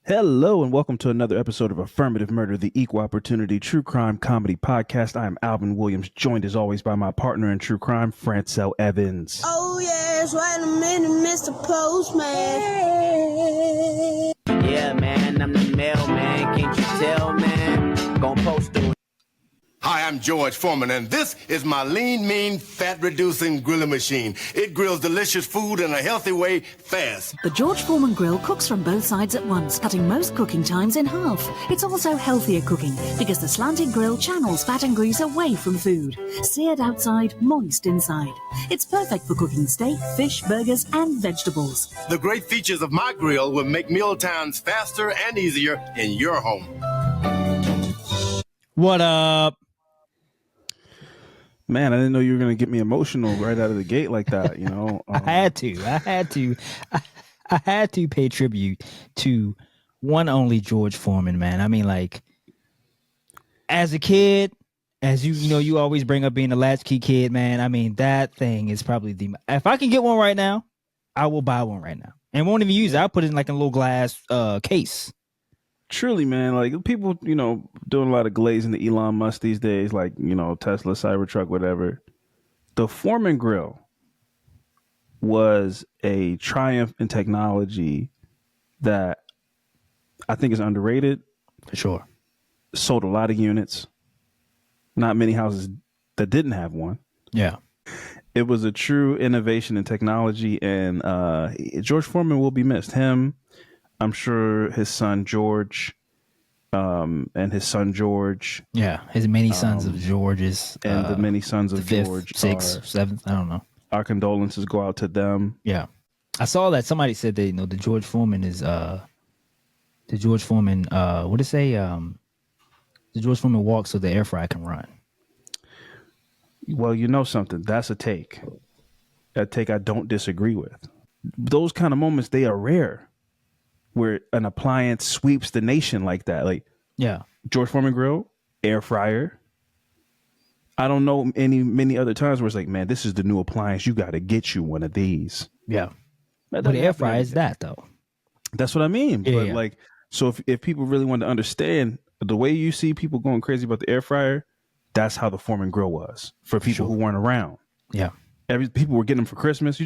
Hello and welcome to another episode of Affirmative Murder, the equal opportunity true crime comedy podcast. I am Alvin Williams, joined as always by my partner in true crime, Fran and Alvin. Oh yes, wait a minute, Mr. Postman. Yeah, man, I'm the mailman. Can't you tell, man? Gonna post it. Hi, I'm George Foreman, and this is my lean, mean, fat-reducing grilling machine. It grills delicious food in a healthy way, fast. The George Foreman grill cooks from both sides at once, cutting most cooking times in half. It's also healthier cooking because the slanted grill channels fat and grease away from food. Seared outside, moist inside. It's perfect for cooking steak, fish, burgers, and vegetables. The great features of my grill will make meal times faster and easier in your home. What up? Man, I didn't know you were going to get me emotional right out of the gate like that, you know. I had to pay tribute to one only George Foreman, man. I mean, like, as a kid, as you know, you always bring up being a latchkey kid, man. I mean, that thing is probably if I can get one right now, I will buy one right now. And won't even use it. I'll put it in like a little glass case. Truly, man, like people, you know, doing a lot of glazing the Elon Musk these days, like, you know, Tesla, Cybertruck, whatever. The Foreman grill was a triumph in technology that I think is underrated. For sure. Sold a lot of units. Not many houses that didn't have one. Yeah. It was a true innovation in technology, and George Foreman will be missed. Him, I'm sure his son George, and his son George. Yeah, his many sons of George's. And the many sons of fifth, George. Sixth, seventh, I don't know. Our condolences go out to them. Yeah. I saw that somebody said that, you know, the George Foreman, what did it say? The George Foreman walks so the air fryer can run. Well, you know something. That's a take. A take I don't disagree with. Those kind of moments, they are rare. Where an appliance sweeps the nation like that. Like, yeah, George Foreman grill, air fryer. I don't know many other times where it's like, man, this is the new appliance. You got to get you one of these. Yeah. But the air fryer is that, though. That's what I mean. Yeah, but yeah. like, so if people really want to understand the way you see people going crazy about the air fryer, that's how the Foreman grill was for people who weren't around. Yeah. People were getting them for Christmas.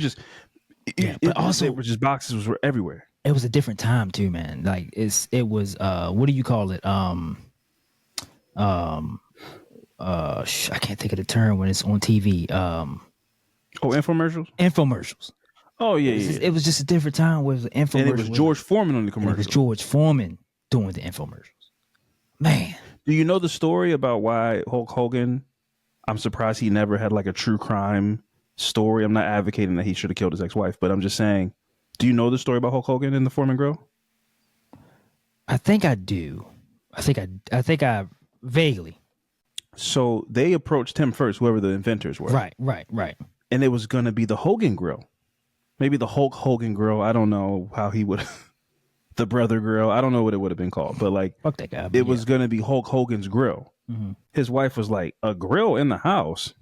But also, it was just boxes were everywhere. It was a different time too, man. Like it was what do you call it? I can't think of the term when it's on TV. Infomercials? Infomercials. Oh yeah, It was just a different time with the infomercials. And it was George Foreman on the commercial. It was George Foreman doing the infomercials. Man. Do you know the story about why Hulk Hogan? I'm surprised he never had like a true crime story. I'm not advocating that he should have killed his ex-wife, but I'm just saying. Do you know the story about Hulk Hogan and the Foreman grill? I think I do. I think I vaguely. So they approached him first, whoever the inventors were. Right. And it was going to be the Hogan grill. Maybe the Hulk Hogan grill. I don't know how he would. The brother grill. I don't know what it would have been called. But like, fuck that guy. It was going to be Hulk Hogan's grill. Mm-hmm. His wife was like, a grill in the house?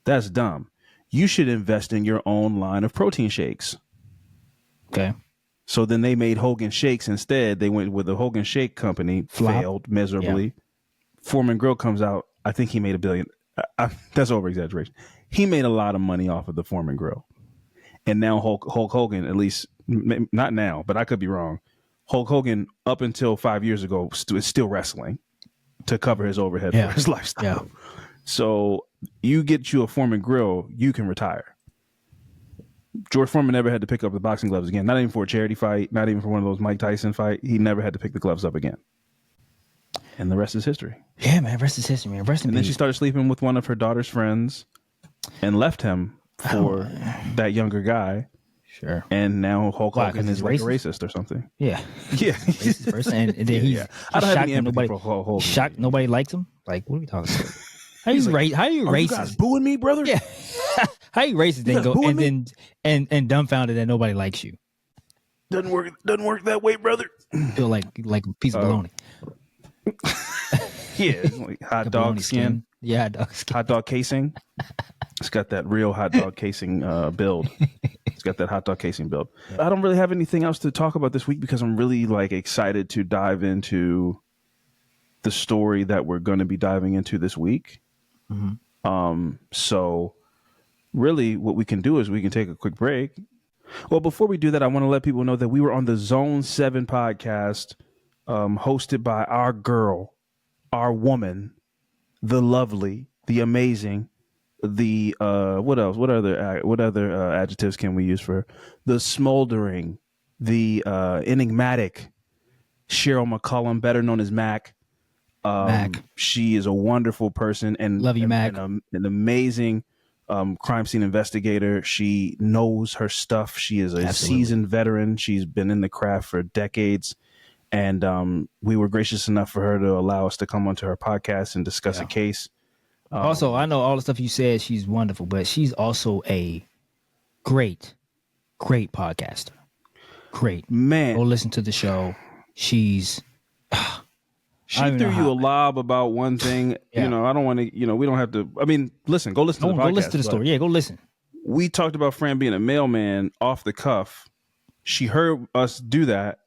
That's dumb. You should invest in your own line of protein shakes. Okay. So then they made Hogan Shakes instead. They went with the Hogan Shake Company, failed miserably. Yeah. Foreman Grill comes out. I think he made $1 billion. That's over exaggeration. He made a lot of money off of the Foreman Grill. And now Hulk Hogan, at least not now, but I could be wrong. Hulk Hogan, up until 5 years ago, is still wrestling to cover his overhead for his lifestyle. Yeah. So you get you a Foreman Grill, you can retire. George Foreman never had to pick up the boxing gloves again. Not even for a charity fight. Not even for one of those Mike Tyson fight. He never had to pick the gloves up again. And the rest is history. Yeah, man. Rest is history, man. Rest in peace. And then she started sleeping with one of her daughter's friends and left him for that younger guy. Sure. And now Hulk Hogan is like a racist or something. Yeah. Yeah. Racist person. And then he's I don't have any nobody, for Hulk Hogan. Shocked nobody likes him. Like, what are we talking about? How you racist? You guys booing me, brother? Yeah. How you racist then go and dumbfounded that nobody likes you? Doesn't work that way, brother. Feel like a piece of bologna. Yeah, it's like hot dog skin. Yeah, hot dog skin. Hot dog casing. It's got that real hot dog casing build. It's got that hot dog casing build. I don't really have anything else to talk about this week because I'm really like excited to dive into the story that we're going to be diving into this week. So really what we can do is we can take a quick break. Well, before we do that, I want to let people know that we were on the Zone 7 podcast, hosted by our girl, our woman, the lovely, the amazing, the what else? What other adjectives can we use for her? The smoldering, the enigmatic Cheryl McCollum, better known as Mac. Mac. She is a wonderful person and Love you, Mac. and, an amazing crime scene investigator. She knows her stuff. She is a seasoned veteran. She's been in the craft for decades. And we were gracious enough for her to allow us to come onto her podcast and discuss a case. Also, I know all the stuff you said. She's wonderful, but she's also a great podcaster. Great. Man. Go listen to the show. She's... She threw you a lob about one thing. You know, I don't want to, we don't have to. I mean, listen, go listen to the podcast. Go listen to the story. Yeah, go listen. We talked about Fran being a mailman off the cuff. She heard us do that,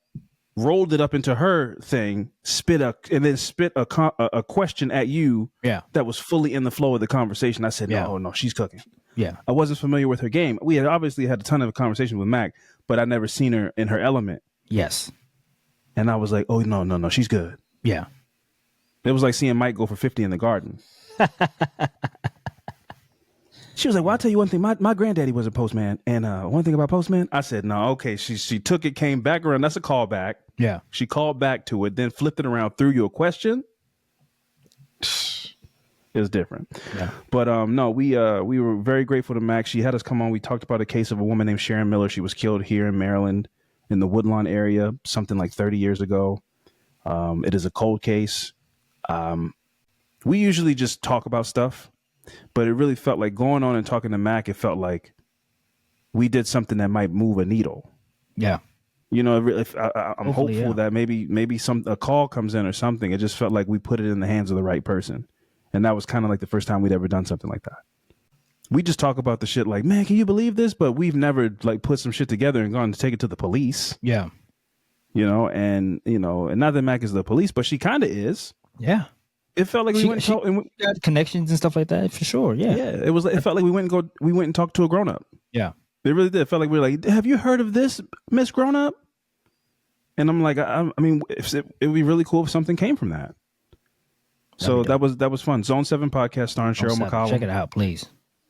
rolled it up into her thing, spit a question at you that was fully in the flow of the conversation. I said, no, she's cooking. Yeah. I wasn't familiar with her game. We had obviously had a ton of conversation with Mac, but I never seen her in her element. Yes. And I was like, oh, no, she's good. Yeah. It was like seeing Mike go for 50 in the garden. She was like, well, I'll tell you one thing. My granddaddy was a postman. And one thing about postman, I said, no, okay. She took it, came back around. That's a callback. Yeah. She called back to it, then flipped it around, threw you a question. It was different. Yeah. But no, we were very grateful to Max. She had us come on. We talked about a case of a woman named Sharon Miller. She was killed here in Maryland in the Woodlawn area, something like 30 years ago. It is a cold case. We usually just talk about stuff, but it really felt like going on and talking to Mac. It felt like we did something that might move a needle. Yeah. I'm hopeful that maybe a call comes in or something. It just felt like we put it in the hands of the right person. And that was kind of like the first time we'd ever done something like that. We just talk about the shit like, man, can you believe this? But we've never like put some shit together and gone to take it to the police. Yeah. And not that Mac is the police, but she kind of is. Yeah. It felt like we got connections and stuff like that for sure. Yeah. Yeah. It felt like we went and talked to a grown up. Yeah. It really did. It felt like we were like, have you heard of this, Miss Grown Up? And I'm like, I mean, it would be really cool if something came from that. So that was fun. Zone 7 podcast starring Cheryl McCollum. Check it out, please.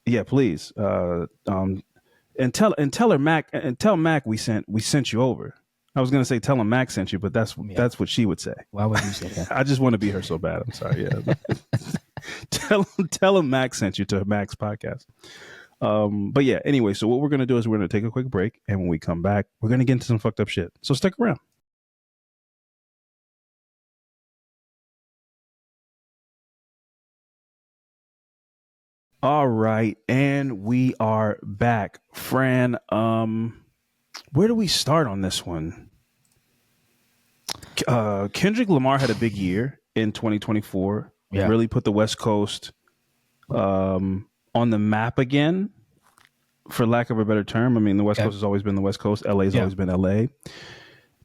Yeah, please. And tell Mac we sent you over. I was gonna say tell him Mac sent you, but that's what she would say. Why would you say that? I just want to be her so bad. I'm sorry. Yeah. tell him Mac sent you to Mac's podcast. But yeah, anyway, so what we're gonna do is we're gonna take a quick break, and when we come back, we're gonna get into some fucked up shit. So stick around. All right, and we are back. Fran, where do we start on this one? Kendrick Lamar had a big year in 2024. Yeah. Really put the West Coast on the map again, for lack of a better term. I mean, the West Coast has always been the West Coast. LA has always been LA.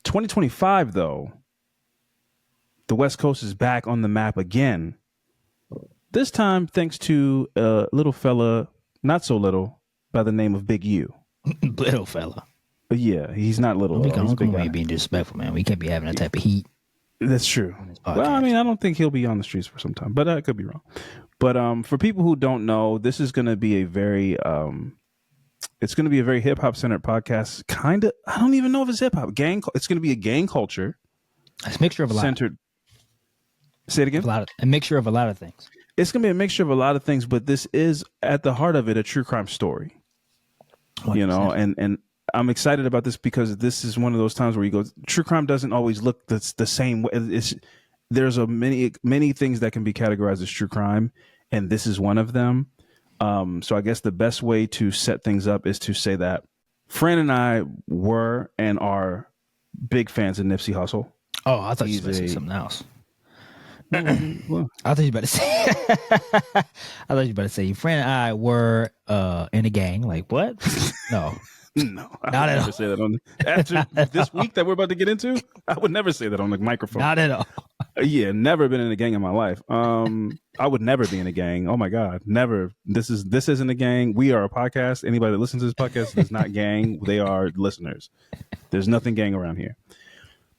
2025, though, the West Coast is back on the map again. This time, thanks to a little fella, not so little, by the name of Big U. Little fella. But yeah, he's not little. We ain't being disrespectful, man. We can't be having that type of heat. That's true. Well, I mean, I don't think he'll be on the streets for some time, but I could be wrong. But for people who don't know, this is going to be a very, it's going to be a very hip hop centered podcast. Kind of, I don't even know if it's hip hop. It's going to be a gang culture. It's a mixture of a lot. Centered. Say it again. A mixture of a lot of things. It's going to be a mixture of a lot of things, but this is at the heart of it a true crime story. 100%. And I'm excited about this because this is one of those times where you go, true crime doesn't always look the same way. There's many things that can be categorized as true crime, and this is one of them. So I guess the best way to set things up is to say that Fran and I were and are big fans of Nipsey Hussle. Oh, I thought you were going to say something else. Well, I thought you were about to say. Fran and I were in a gang. Like what? No. No, I Not would at never all. say that on after this week that we're about to get into. I would never say that on the microphone. Not at all. Yeah, never been in a gang in my life. I would never be in a gang. Oh my God, never. This isn't a gang. We are a podcast. Anybody that listens to this podcast is not gang. They are listeners. There's nothing gang around here.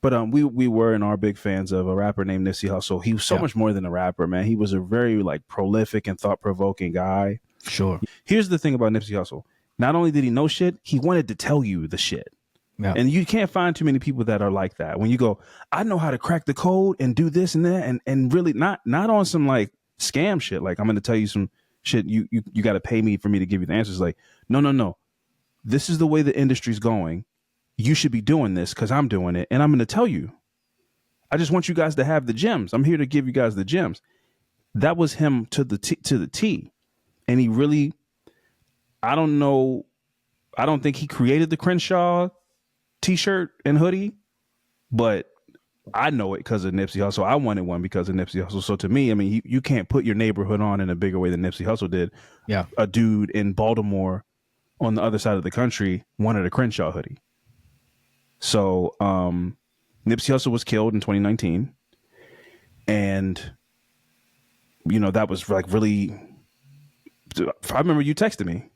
But we were and are big fans of a rapper named Nipsey Hussle. He was so much more than a rapper, man. He was a very like prolific and thought provoking guy. Sure. Here's the thing about Nipsey Hussle. Not only did he know shit, he wanted to tell you the shit. Yeah. And you can't find too many people that are like that. When you go, I know how to crack the code and do this and that, and really not on some like scam shit. Like, I'm going to tell you some shit. You got to pay me for me to give you the answers. Like, no. This is the way the industry's going. You should be doing this because I'm doing it, and I'm going to tell you. I just want you guys to have the gems. I'm here to give you guys the gems. That was him to the T. And he really, I don't know. I don't think he created the Crenshaw t-shirt and hoodie, but I know it because of Nipsey Hussle. I wanted one because of Nipsey Hussle. So to me, I mean, you can't put your neighborhood on in a bigger way than Nipsey Hussle did. Yeah. A dude in Baltimore on the other side of the country wanted a Crenshaw hoodie. So Nipsey Hussle was killed in 2019. And, you know, that was like really, I remember you texted me.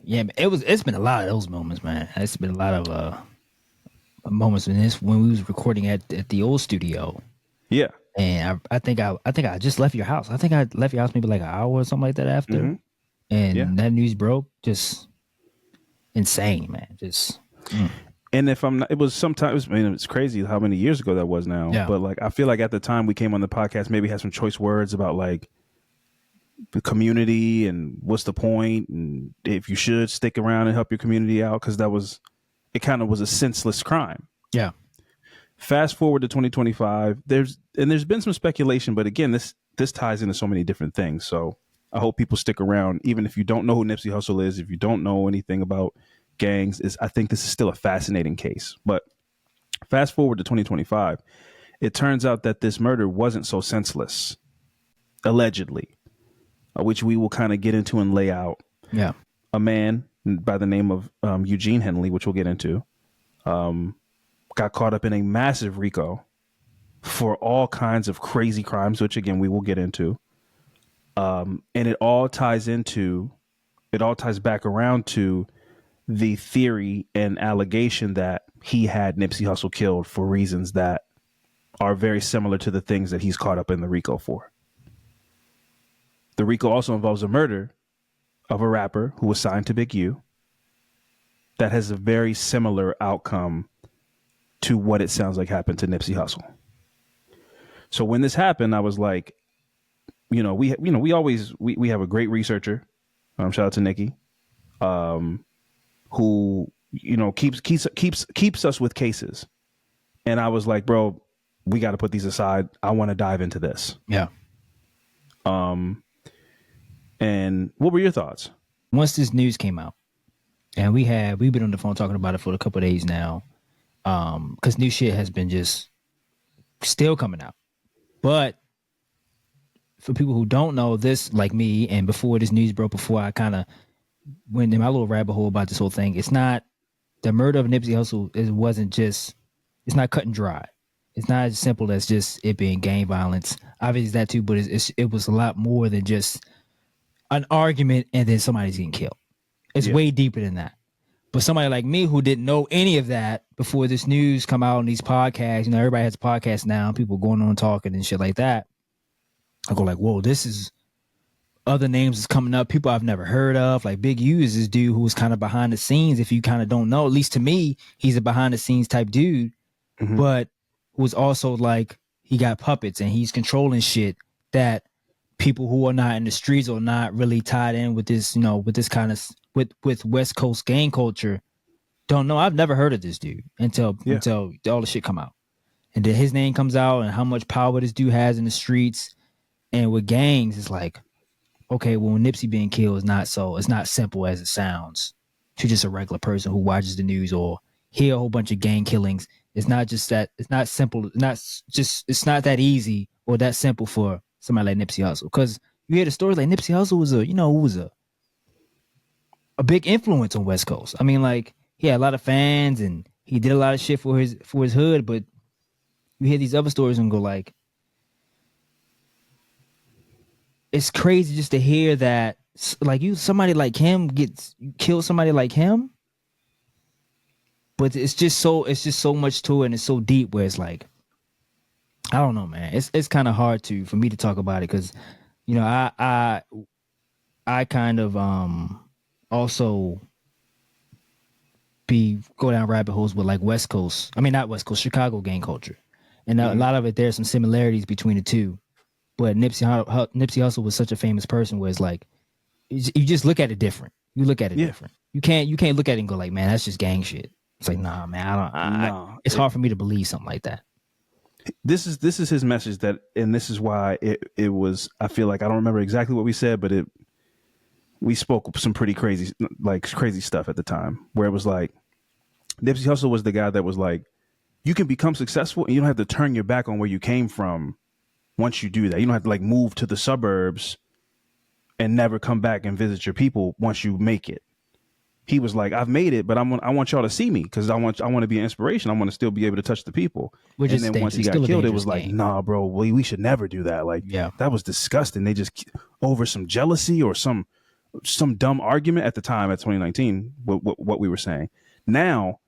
Yeah, it's been a lot of those moments, man. It's been a lot of moments when we was recording at the old studio. Yeah. And I think I just left your house. I think I left your house maybe like an hour or something like that after. Mm-hmm. And that news broke. Just insane, man. Just And if I'm not, it was sometimes, I mean, it's crazy how many years ago that was now. Yeah. But like, I feel like at the time we came on the podcast, maybe had some choice words about like the community and what's the point and if you should stick around and help your community out. Cause it kind of was a senseless crime. Yeah. Fast forward to 2025, there's been some speculation, but again, this ties into so many different things. So I hope people stick around, even if you don't know who Nipsey Hussle is, if you don't know anything about gangs. I think this is still a fascinating case. But fast forward to 2025, it turns out that this murder wasn't so senseless, allegedly, which we will kind of get into and lay out. Yeah. A man by the name of Eugene Henley, which we'll get into, got caught up in a massive RICO for all kinds of crazy crimes, which again, we will get into. And it all ties back around to the theory and allegation that he had Nipsey Hussle killed for reasons that are very similar to the things that he's caught up in the RICO for. The RICO also involves a murder of a rapper who was signed to Big U that has a very similar outcome to what it sounds like happened to Nipsey Hussle. So when this happened, I was like, we have a great researcher. Shout out to Nikki, who, keeps us with cases. And I was like, bro, we got to put these aside. I want to dive into this. Yeah. And what were your thoughts? Once this news came out, and we've been on the phone talking about it for a couple of days now, because new shit has been just still coming out. But for people who don't know this, like me, and before this news broke, before I kind of went in my little rabbit hole about this whole thing, it's not the murder of Nipsey Hussle. It's not cut and dry. It's not as simple as just it being gang violence. Obviously that too, but it was a lot more than just an argument and then somebody's getting killed. It's way deeper than that. But somebody like me who didn't know any of that before this news come out on these podcasts, everybody has a podcast now, people going on talking and shit like that. I go like, whoa, this is other names is coming up, people I've never heard of. Like Big U is this dude who was kind of behind the scenes. If you kind of don't know, at least to me, he's a behind the scenes type dude, but who's also like, he got puppets and he's controlling shit that people who are not in the streets or not really tied in with this, with this kind of, with West Coast gang culture don't know. I've never heard of this dude until all the shit come out. And then his name comes out and how much power this dude has in the streets. And with gangs, it's like, okay, well, Nipsey being killed it's not simple as it sounds to just a regular person who watches the news or hear a whole bunch of gang killings. It's not just that, it's not simple, it's not that easy or that simple for somebody like Nipsey Hussle. Because you hear the stories like Nipsey Hussle was a big influence on West Coast. I mean, like, he had a lot of fans and he did a lot of shit for his hood, but you hear these other stories and go like, it's crazy just to hear that, like, somebody like him kill somebody like him. But it's just so much to it, and it's so deep where it's like, I don't know, man. It's kind of hard for me to talk about it because, you know, I kind of also go down rabbit holes with like West Coast. I mean, not West Coast, Chicago gang culture, and a lot of it, there's some similarities between the two. But Nipsey Hussle was such a famous person where it's like, you just look at it different. You look at it different. You can't look at it and go like, man, that's just gang shit. It's like, nah, man, it's hard for me to believe something like that. This is his message and this is why it was, I feel like, I don't remember exactly what we said, but we spoke some pretty crazy stuff at the time where it was like, Nipsey Hussle was the guy that was like, you can become successful and you don't have to turn your back on where you came from once you do that. You don't have to like move to the suburbs and never come back and visit your people once you make it. He was like, I've made it, but I want y'all to see me because I want to be an inspiration. I want to still be able to touch the people. And then once he got killed, it was like, nah, bro, we should never do that. Like, that was disgusting. They just over some jealousy or some dumb argument at the time at 2019, what we were saying. Now,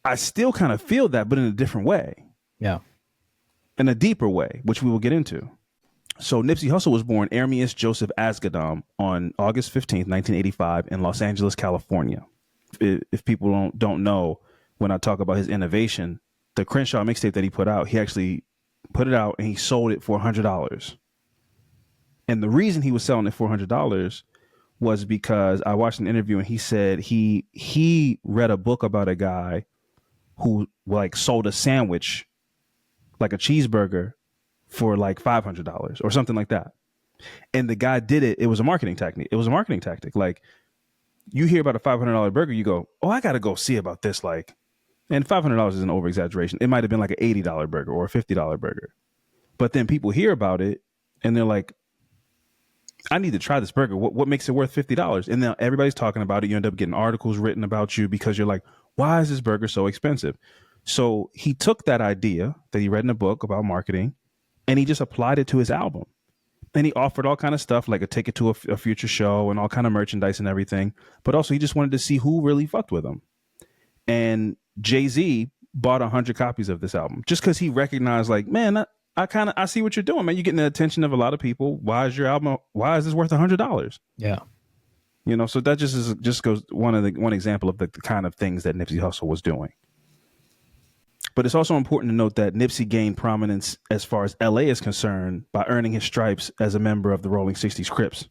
I still kind of feel that, but in a different way. Yeah. In a deeper way, which we will get into. So Nipsey Hussle was born Ermias Joseph Asghedom on August 15th, 1985 in Los Angeles, California. If people don't know, when I talk about his innovation, the Crenshaw mixtape that he put out, he actually put it out and he sold it for $100. And the reason he was selling it for $100 was because I watched an interview and he said he read a book about a guy who like sold a sandwich, like a cheeseburger, for like $500 or something like that. And the guy did it. It was a marketing technique. Like, you hear about a $500 burger, you go, oh, I got to go see about this. Like, and $500 is an over exaggeration. It might've been like an $80 burger or a $50 burger. But then people hear about it and they're like, I need to try this burger. What makes it worth $50? And now everybody's talking about it. You end up getting articles written about you because you're like, why is this burger so expensive? So he took that idea that he read in a book about marketing and he just applied it to his album. And he offered all kind of stuff like a ticket to a future show and all kind of merchandise and everything. But also he just wanted to see who really fucked with him. And Jay-Z bought 100 copies of this album just because he recognized, like, man, I see what you're doing, man. You're getting the attention of a lot of people. Why is this worth $100? Yeah. You know, so that just goes one example of the kind of things that Nipsey Hussle was doing. But it's also important to note that Nipsey gained prominence as far as LA is concerned by earning his stripes as a member of the Rolling 60s Crips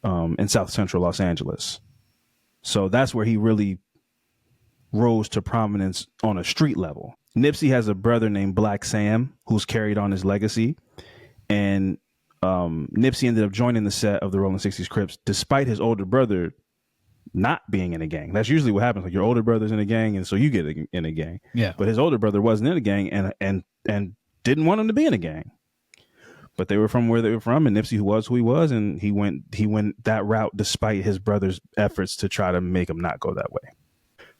in South Central Los Angeles. So that's where he really rose to prominence on a street level. Nipsey has a brother named Black Sam who's carried on his legacy. And Nipsey ended up joining the set of the Rolling 60s Crips despite his older brother not being in a gang. That's usually what happens. Like, your older brother's in a gang, and so you get in a gang. Yeah. But his older brother wasn't in a gang and didn't want him to be in a gang. But they were from where they were from, and Nipsey was who he was, and he went that route despite his brother's efforts to try to make him not go that way.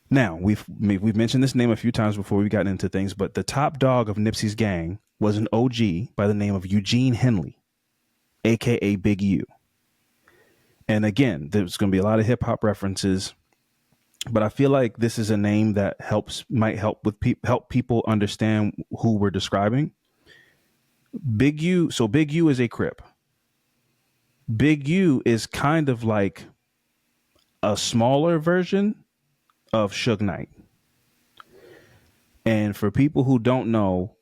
Now, we've mentioned this name a few times before we got into things, but the top dog of Nipsey's gang was an OG by the name of Eugene Henley, aka Big U. And again, there's going to be a lot of hip hop references, but I feel like this is a name that might help people understand who we're describing. Big U. So Big U is a Crip. Big U is kind of like a smaller version of Suge Knight. And for people who don't know,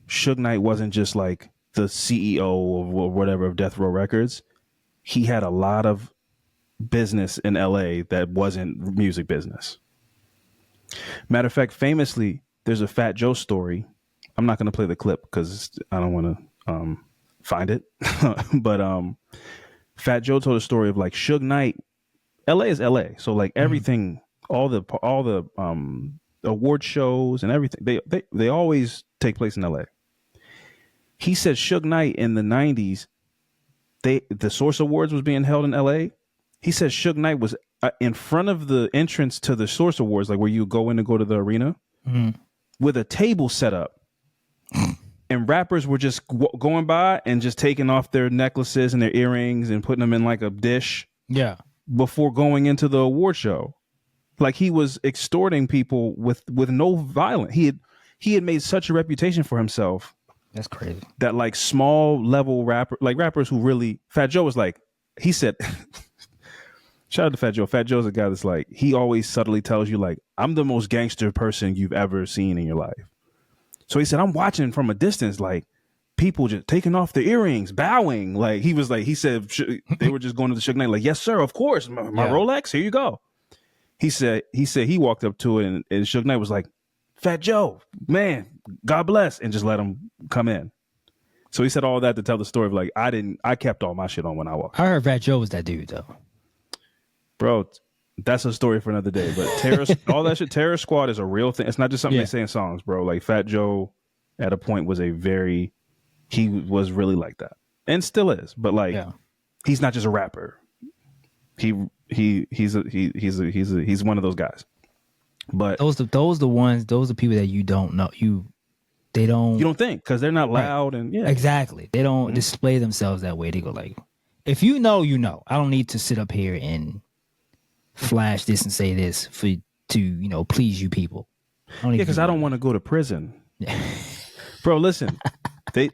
Suge Knight wasn't just like the CEO or whatever of Death Row Records. He had a lot of business in LA that wasn't music business. Matter of fact, famously, there's a Fat Joe story. I'm not going to play the clip because I don't want to find it. But Fat Joe told a story of like Suge Knight. LA is LA. So like everything, all the award shows and everything, they always take place in LA. He said Suge Knight in the 90s, the Source Awards was being held in LA. He said Suge Knight was in front of the entrance to the Source Awards, like where you go in to go to the arena, with a table set up. And rappers were just going by and just taking off their necklaces and their earrings and putting them in like a dish. Yeah. Before going into the award show. Like he was extorting people with no violence. He had made such a reputation for himself. That's crazy. That like small level rappers who really, Fat Joe was like, he said, shout out to Fat Joe. Fat Joe's a guy that's like, he always subtly tells you like, I'm the most gangster person you've ever seen in your life. So he said, I'm watching from a distance, like people just taking off their earrings, bowing. Like he was like, he said, they were just going to the Suge Knight, like, yes, sir, of course. My Rolex, here you go. He said he walked up to it and Suge Knight was like, Fat Joe, man, God bless, and just let him come in. So he said all that to tell the story of like, I kept all my shit on when I walked. I heard Fat Joe was that dude though. Bro, that's a story for another day. But all that shit, Terror Squad is a real thing. It's not just something they say in songs, bro. Like Fat Joe at a point was he was really like that. And still is. But like he's not just a rapper. He's one of those guys. But those the people that you don't know. You don't think because they're not loud and exactly. They don't display themselves that way. They go like, if you know, you know. I don't need to sit up here and flash this and say this to please you people. Because I don't want to go to prison. Bro, listen, but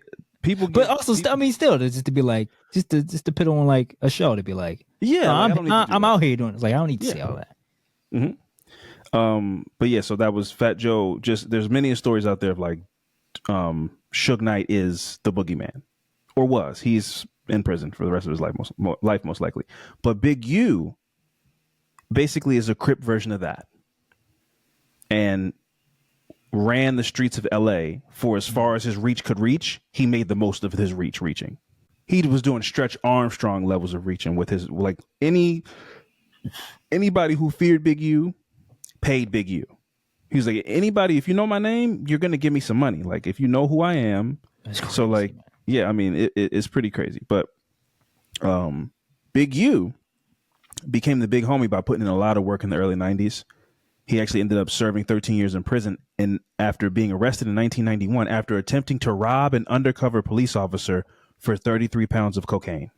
also still just to be like just to put on like a show to be like I'm out here doing it. It's like I don't need to say all that. Mm-hmm. But yeah, so that was Fat Joe. Just there's many stories out there of like Suge Knight is the boogeyman, or was. He's in prison for the rest of his life, most likely. But Big U basically is a Crip version of that, and ran the streets of LA for as far as his reach could reach. He made the most of his reaching. He was doing Stretch Armstrong levels of reaching with his, like anybody who feared Big U paid Big U. He was like, anybody, if you know my name, you're going to give me some money. Like if you know who I am. So like, yeah, I mean, it's pretty crazy. But Big U became the big homie by putting in a lot of work in the early 90s. He actually ended up serving 13 years in prison and after being arrested in 1991 after attempting to rob an undercover police officer for 33 pounds of cocaine.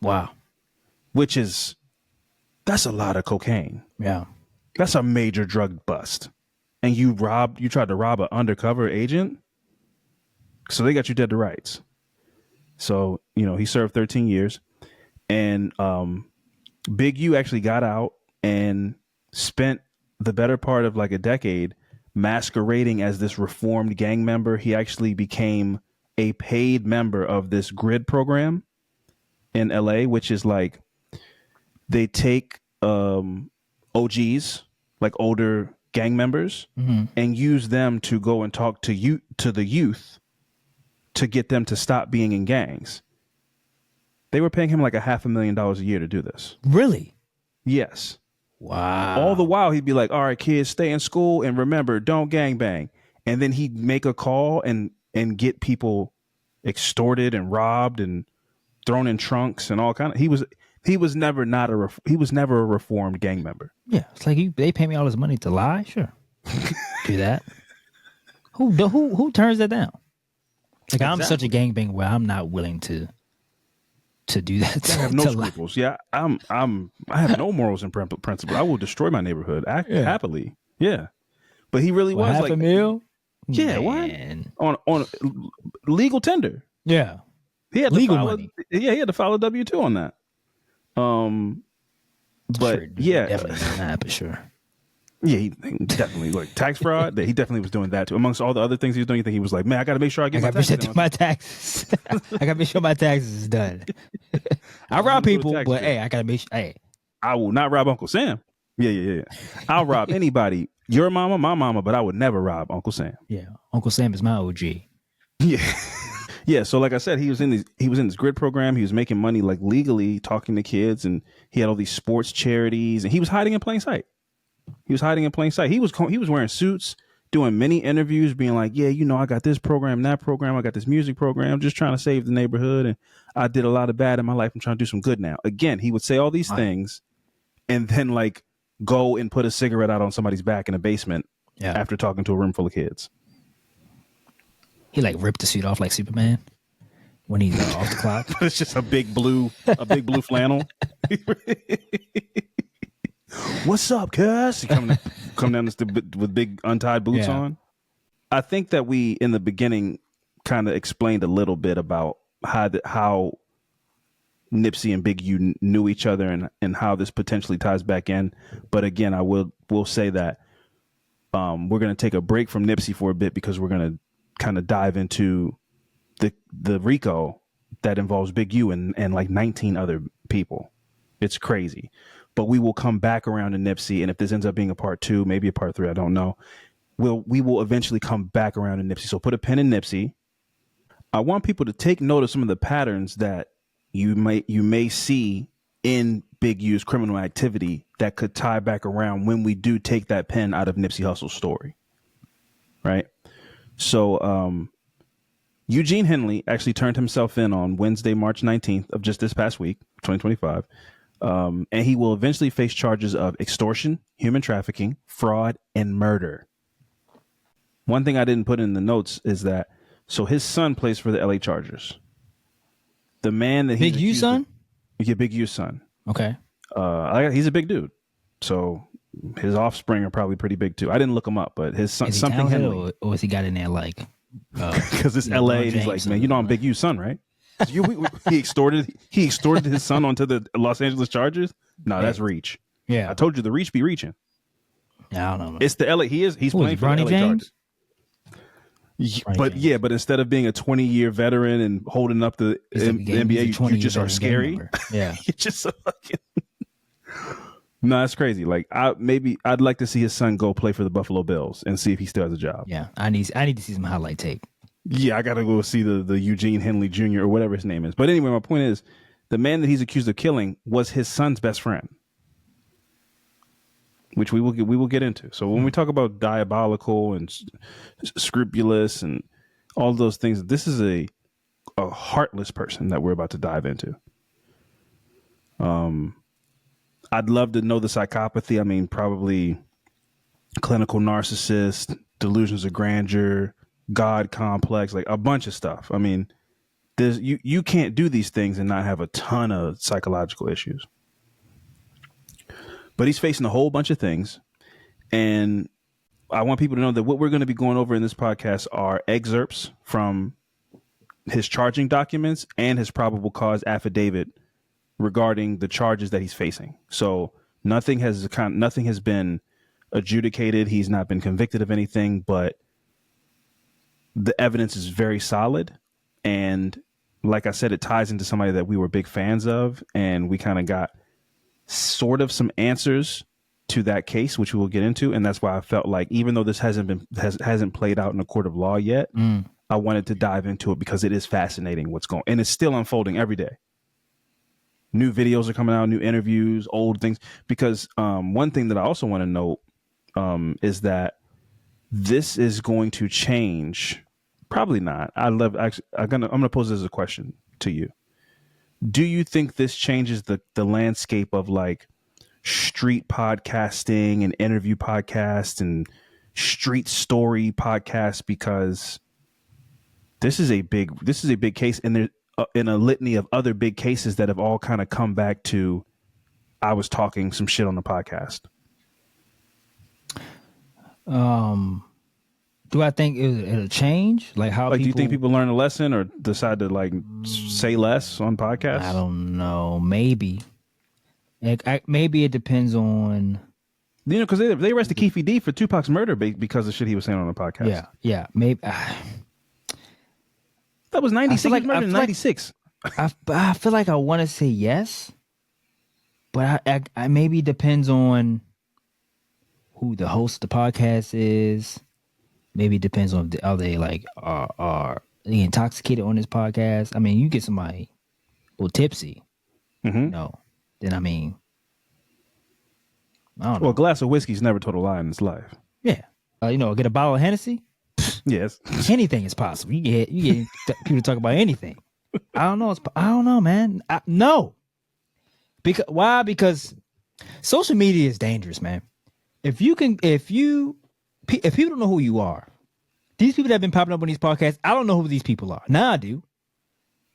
Wow. That's a lot of cocaine. Yeah. That's a major drug bust. And you tried to rob an undercover agent? So they got you dead to rights. So, he served 13 years and Big U actually got out and spent the better part of like a decade masquerading as this reformed gang member. He actually became a paid member of this GRID program in LA, which is like they take OGs, like older gang members, and use them to go and talk to the youth to get them to stop being in gangs. They were paying him like $500,000 a year to do this. Really? Yes. Wow. All the while he'd be like, all right, kids, stay in school and remember, don't gangbang. And then he'd make a call and get people extorted and robbed and thrown in trunks and all kind of. He was never a reformed gang member. Yeah, it's like they pay me all this money to lie. Sure, do that. Who turns that down? Like exactly. I'm such a gangbanger where I'm not willing to do that. I have no scruples. Yeah, I have no morals and principles. I will destroy my neighborhood happily. Yeah, but he really was like $500,000. Yeah, man. What on legal tender? Yeah, he had legal money. He had to file a W-2 on that. But sure, yeah, definitely done that, but sure. Yeah, he definitely like tax fraud. That he definitely was doing that too. Amongst all the other things he was doing, you think he was like, man, I got to make sure I get my taxes. I got to make sure my taxes is done. I rob people, but hey, I got to make sure. Hey, I will not rob Uncle Sam. Yeah. I'll rob anybody, your mama, my mama, but I would never rob Uncle Sam. Yeah, Uncle Sam is my OG. Yeah. Yeah, so like I said, he was in this GRID program. He was making money like legally, talking to kids, and he had all these sports charities, and he was hiding in plain sight. He was wearing suits, doing many interviews, being like, yeah, I got this program, that program, I got this music program, just trying to save the neighborhood, and I did a lot of bad in my life. I'm trying to do some good now. Again, he would say all these things and then like go and put a cigarette out on somebody's back in a basement after talking to a room full of kids. He like ripped the suit off like Superman when he's off the clock. It's just a big blue flannel. What's up, cuz? He come down the street with big untied boots on. I think that we in the beginning kind of explained a little bit about how Nipsey and Big U knew each other and how this potentially ties back in. But again, I will say that we're going to take a break from Nipsey for a bit because we're going to kind of dive into the RICO that involves Big U and like 19 other people. It's crazy. But we will come back around to Nipsey, and if this ends up being a part 2, maybe a part 3, I don't know. We will eventually come back around to Nipsey. So put a pin in Nipsey. I want people to take note of some of the patterns that you may see in Big U's criminal activity that could tie back around when we do take that pen out of Nipsey Hussle's story. Right? So Eugene Henley actually turned himself in on Wednesday, March 19th of just this past week, 2025. And he will eventually face charges of extortion, human trafficking, fraud, and murder. One thing I didn't put in the notes is that, so his son plays for the LA Chargers. The man that Big U's son? Yeah, Big U's son. Okay. He's a big dude. So his offspring are probably pretty big too. I didn't look him up, but his son, something Henley. Or is he got in there like... Because it's LA and he's like, man, you know I'm Big U's son, right? He extorted his son onto the Los Angeles Chargers. No, that's reach. Yeah, I told you the reach be reaching. Yeah, I don't know. It's the LA. He's playing for the LA Chargers. But instead of being a 20-year veteran and holding up the NBA, you just are scary. Yeah, you're just a fucking. No, that's crazy. Like I'd like to see his son go play for the Buffalo Bills and see if he still has a job. Yeah, I need to see some highlight tape. Yeah, I gotta go see the Eugene Henley Jr. or whatever his name is. But anyway, my point is, the man that he's accused of killing was his son's best friend, which we will get into. So when we talk about diabolical and scrupulous and all those things, this is a heartless person that we're about to dive into. I'd love to know the psychopathy. I mean, probably clinical narcissist, delusions of grandeur, God complex, like a bunch of stuff. I mean, there's you can't do these things and not have a ton of psychological issues. But he's facing a whole bunch of things. And I want people to know that what we're going to be going over in this podcast are excerpts from his charging documents and his probable cause affidavit regarding the charges that he's facing. So nothing has been adjudicated. He's not been convicted of anything, but the evidence is very solid. And like I said, it ties into somebody that we were big fans of, and we kind of got sort of some answers to that case, which we will get into. And that's why I felt like, even though this hasn't played out in a court of law yet, I wanted to dive into it because it is fascinating what's going on, and it's still unfolding every day. New videos are coming out, new interviews, old things. Because one thing that I also want to note is that this is going to change. Probably not. I'm gonna pose this as a question to you. Do you think this changes the landscape of like street podcasting and interview podcasts and street story podcasts? Because this is a big case, and there's in a litany of other big cases that have all kind of come back to, I was talking some shit on the podcast. Do I think it'll change? Like how? Like, do you think people learn a lesson or decide to like say less on podcasts? I don't know. Maybe. Maybe it depends on. You know, because they arrested Keefe D for Tupac's murder because of shit he was saying on the podcast. Yeah. Maybe. That was 96. Like, murdered in 96. I feel like I want to say yes, but I maybe depends on who the host of the podcast is. Maybe it depends on are they like are they intoxicated on this podcast. I mean, you get somebody tipsy, no, then I mean, I don't know. Well, a glass of whiskey's never told a lie in his life. Yeah, get a bottle of Hennessy. Yes, anything is possible. You get people to talk about anything. I don't know, man. No, why? Because Social media is dangerous, man. If people don't know who you are, these people that have been popping up on these podcasts, I don't know who these people are. Now I do.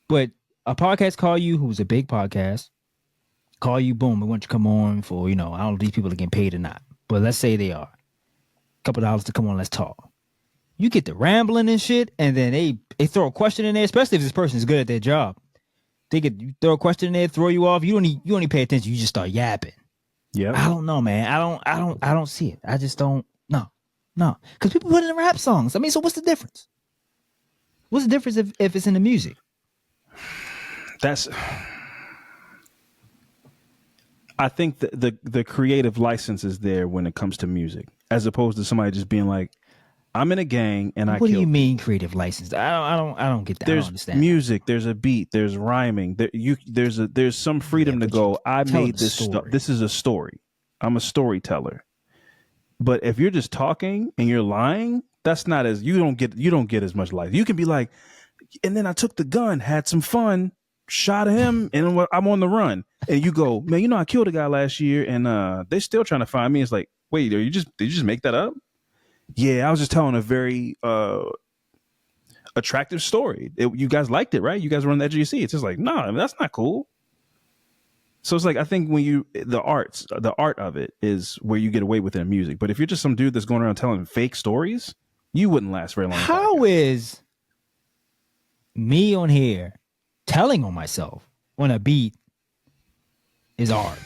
But a podcast call you, who's a big podcast, call you, boom, we want you to come on for, I don't know if these people are getting paid or not. But let's say they are. A couple of dollars to come on, let's talk. You get the rambling and shit, and then they throw a question in there, especially if this person is good at their job. You throw a question in there, throw you off. You don't pay attention. You just start yapping. Yeah. I don't know, man. I don't see it. I just don't. No. Because people put it in rap songs. I mean, so what's the difference? What's the difference if it's in the music? I think the creative license is there when it comes to music, as opposed to somebody just being like, I'm in a gang and What do you mean creative license? I don't get that. There's I don't understand. Music, there's a beat, there's rhyming. There's some freedom to go, I made this stuff. This is a story. I'm a storyteller. But if you're just talking and you're lying, that's not as you don't get as much life. You can be like, and then I took the gun, had some fun, shot him, and I'm on the run. And you go, man, I killed a guy last year, and they're still trying to find me. It's like, wait, did you just make that up? Yeah, I was just telling a very attractive story. You guys liked it, right? You guys were on the edge of your seat. It's just like, no, that's not cool. So it's like, I think when the art of it is where you get away with it in music. But if you're just some dude that's going around telling fake stories, you wouldn't last very long. How is me on here telling on myself on a beat is art?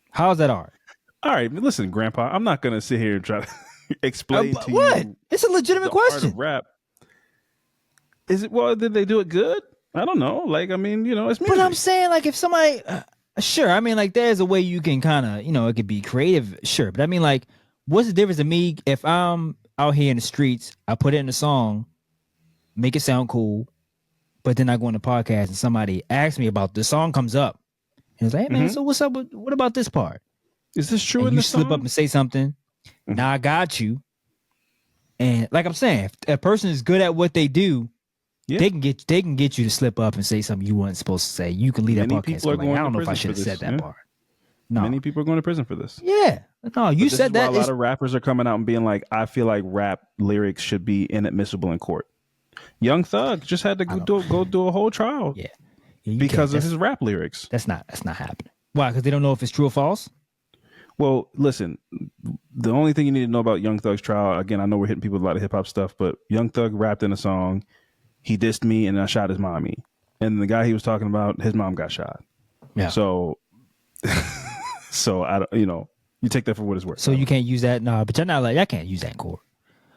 How is that art? All right, listen, Grandpa, I'm not going to sit here and try to explain to what? you. It's a legitimate question. Art of rap. Is it? Well, did they do it good? I don't know. Like, I mean, it's music. But I'm saying, like, if somebody, sure. I mean, like, there's a way you can kind of, it could be creative, sure. But I mean, like, what's the difference to me if I'm out here in the streets, I put it in a song, make it sound cool, but then I go on the podcast and somebody asks me about the song comes up, and it's like, hey man, so what's up? What about this part? Is this true? And in you the slip song? up and say something. Now I got you. And like I'm saying, if a person is good at what they do, they can get you to slip up and say something you weren't supposed to say. You can leave that podcast. Like, I don't know if I should have said that part. No. Many people are going to prison for this. Yeah. No, you said that. A lot of rappers are coming out and being like, I feel like rap lyrics should be inadmissible in court. Young Thug just had to go do a whole trial. Yeah. Because of his rap lyrics. That's not happening. Why? Because they don't know if it's true or false? Well, listen, the only thing you need to know about Young Thug's trial, again, I know we're hitting people with a lot of hip hop stuff, but Young Thug rapped in a song. He dissed me and I shot his mommy. And the guy he was talking about, his mom got shot. Yeah. So I don't, you take that for what it's worth. So you can't use that? No, but you're not like, I can't use that in court.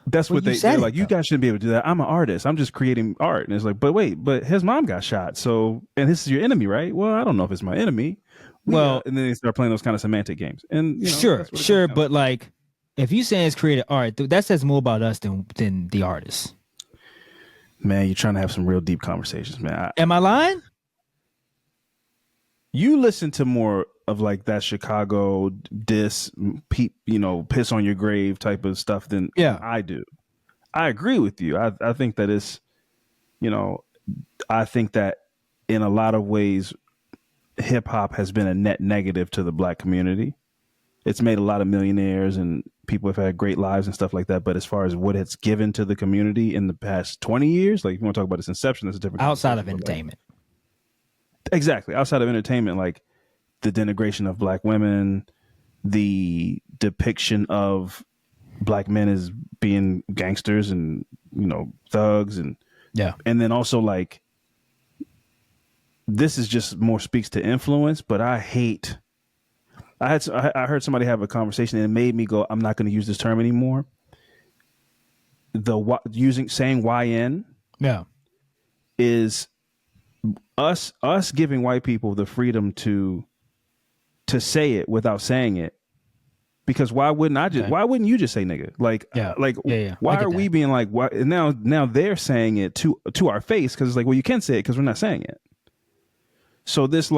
That's what they're like, you guys shouldn't be able to do that. I'm an artist. I'm just creating art. And it's like, but his mom got shot. So, and this is your enemy, right? Well, I don't know if it's my enemy. Well, and then they start playing those kind of semantic games. And sure, but like, if you saying it's creative art, that says more about us than the artist. Man, you're trying to have some real deep conversations, man. Am I lying? You listen to more of like that Chicago diss, piss on your grave type of stuff than I do. I agree with you. I think that it's, I think that in a lot of ways, hip hop has been a net negative to the black community. It's made a lot of millionaires and people have had great lives and stuff like that. But as far as what it's given to the community in the past 20 years, like if you want to talk about its inception, that's a different outside of entertainment. Exactly. Outside of entertainment, like the denigration of black women, the depiction of black men as being gangsters and, thugs and then also like, this is just more speaks to influence, but I heard somebody have a conversation and it made me go, I'm not going to use this term anymore. Saying YN is us giving white people the freedom to say it without saying it. Because why wouldn't you just say nigga? Why are we being like, why now they're saying it to our face? Cause it's like, well, you can say it cause we're not saying it. So this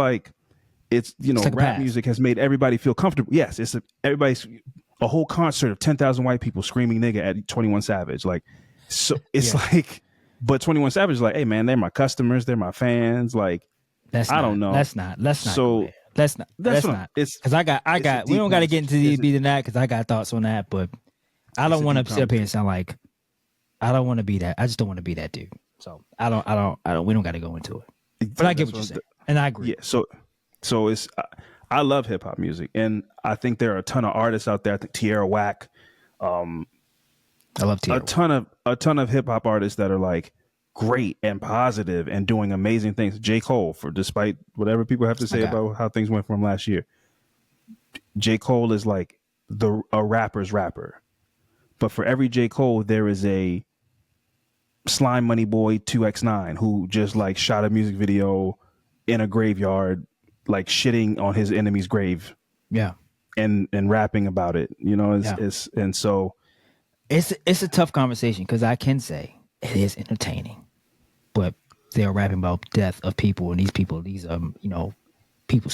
it's rap music has made everybody feel comfortable. Yes, it's everybody's a whole concert of 10,000 white people screaming nigga at 21 Savage. Like, so it's like, but 21 Savage is like, hey man, they're my customers, they're my fans. Like, I don't know. Let's not. So Let's not. That's Let's what not. it's Because I got. a We don't deep got to get into conversation. the that because I got thoughts on that. But I don't want to sit up here and sound like I don't want to be that. I just don't want to be that dude. So I don't. We don't got to go into it. But I get what you're saying, and I agree. Yeah. So it's I love hip hop music, and I think there are a ton of artists out there. I think Tierra Whack. I love Tierra. A ton of hip hop artists that are like great and positive and doing amazing things. J. Cole, for despite whatever people have to say about how things went for him last year. J. Cole is like a rapper's rapper. But for every J. Cole, there is a Slime Money Boy 2X9 who just like shot a music video in a graveyard, like shitting on his enemy's grave. Yeah. And rapping about it. You know, it's It's a tough conversation because I can say it is entertaining, but they're rapping about death of people, and these people's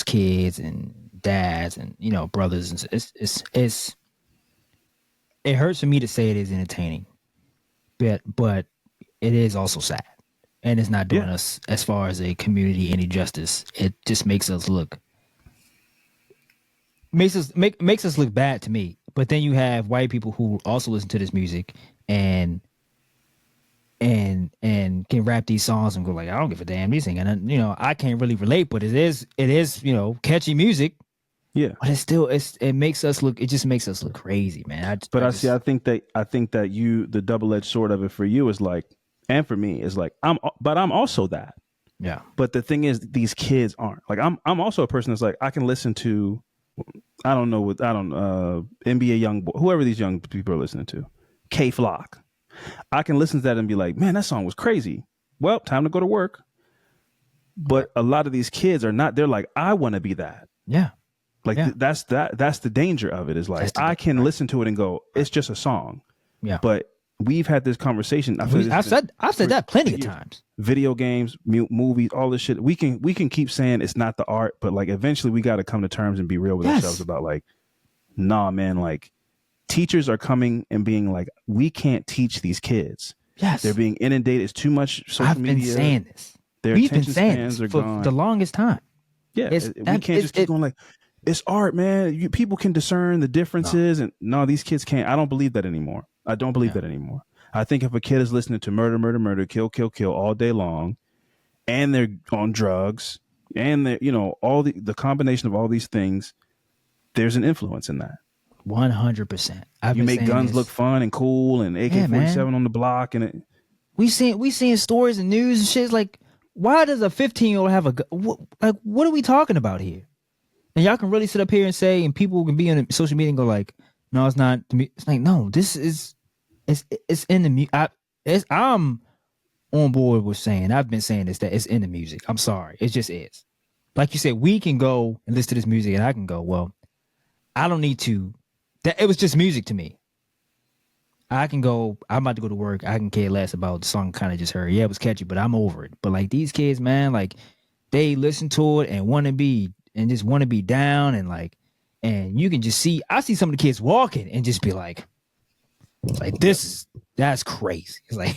kids and dads and brothers, and it hurts for me to say it is entertaining, but it is also sad, and it's not doing us as far as a community any justice. It just makes us look bad to me. But then you have white people who also listen to this music and can rap these songs and go like, I don't give a damn, these things. And I can't really relate, but it is catchy music. Yeah. But it makes us look crazy, man. I think that the double-edged sword of it for you is like, and for me is like, I'm also that. Yeah. But the thing is, these kids aren't. Like I'm also a person that's like, I can listen to NBA Youngboy, whoever these young people are listening to, K Flock. I can listen to that and be like, man, that song was crazy. Well, time to go to work. But a lot of these kids are not. They're like, I want to be that. Yeah. Like that's the danger of it. Is like I can listen to it and go, it's just a song. Yeah. But we've had this conversation. I've said that plenty of times. Video games, movies, all this shit. We can keep saying it's not the art, but like eventually we got to come to terms and be real with ourselves about like, nah, man. Like teachers are coming and being like, we can't teach these kids. Yes, they're being inundated. It's too much social media. I've been saying this. We've been saying this for the longest time. Yeah, we can't just keep going like, it's art, man. People can discern the differences, and no, these kids can't. I don't believe that anymore. I don't believe that anymore. I think if a kid is listening to murder, kill all day long, and they're on drugs, and they're all the combination of all these things, there's an influence in that. 100%. You make guns look fun and cool, and AK-47 on the block, and we seeing stories and news and shit. It's like, why does a 15-year-old have a gun? What are we talking about here? And y'all can really sit up here and say, and people can be on social media and go like, no, it's not. It's like, no, this is, it's in the music. I'm on board with saying, I've been saying this, that it's in the music. I'm sorry. It just is. Like you said, we can go and listen to this music and I can go, well, I don't need to. It was just music to me. I can go, I'm about to go to work. I can care less about the song kind of just heard. Yeah, it was catchy, but I'm over it. But like these kids, man, like they listen to it and just want to be down and you can just see, I see some of the kids walking and just be like that's crazy. It's like,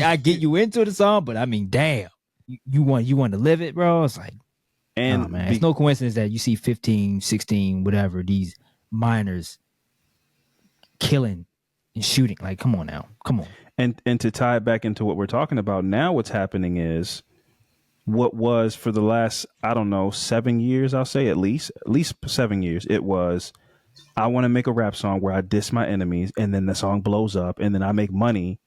I get you into the song, but I mean, damn, you want to live it, bro. It's like, man, it's no coincidence that you see 15, 16, whatever, these minors killing and shooting. Like, come on now. Come on. And to tie it back into what we're talking about now, what's happening is what was for the last, 7 years, I'll say at least 7 years. It was, I want to make a rap song where I diss my enemies and then the song blows up and then I make money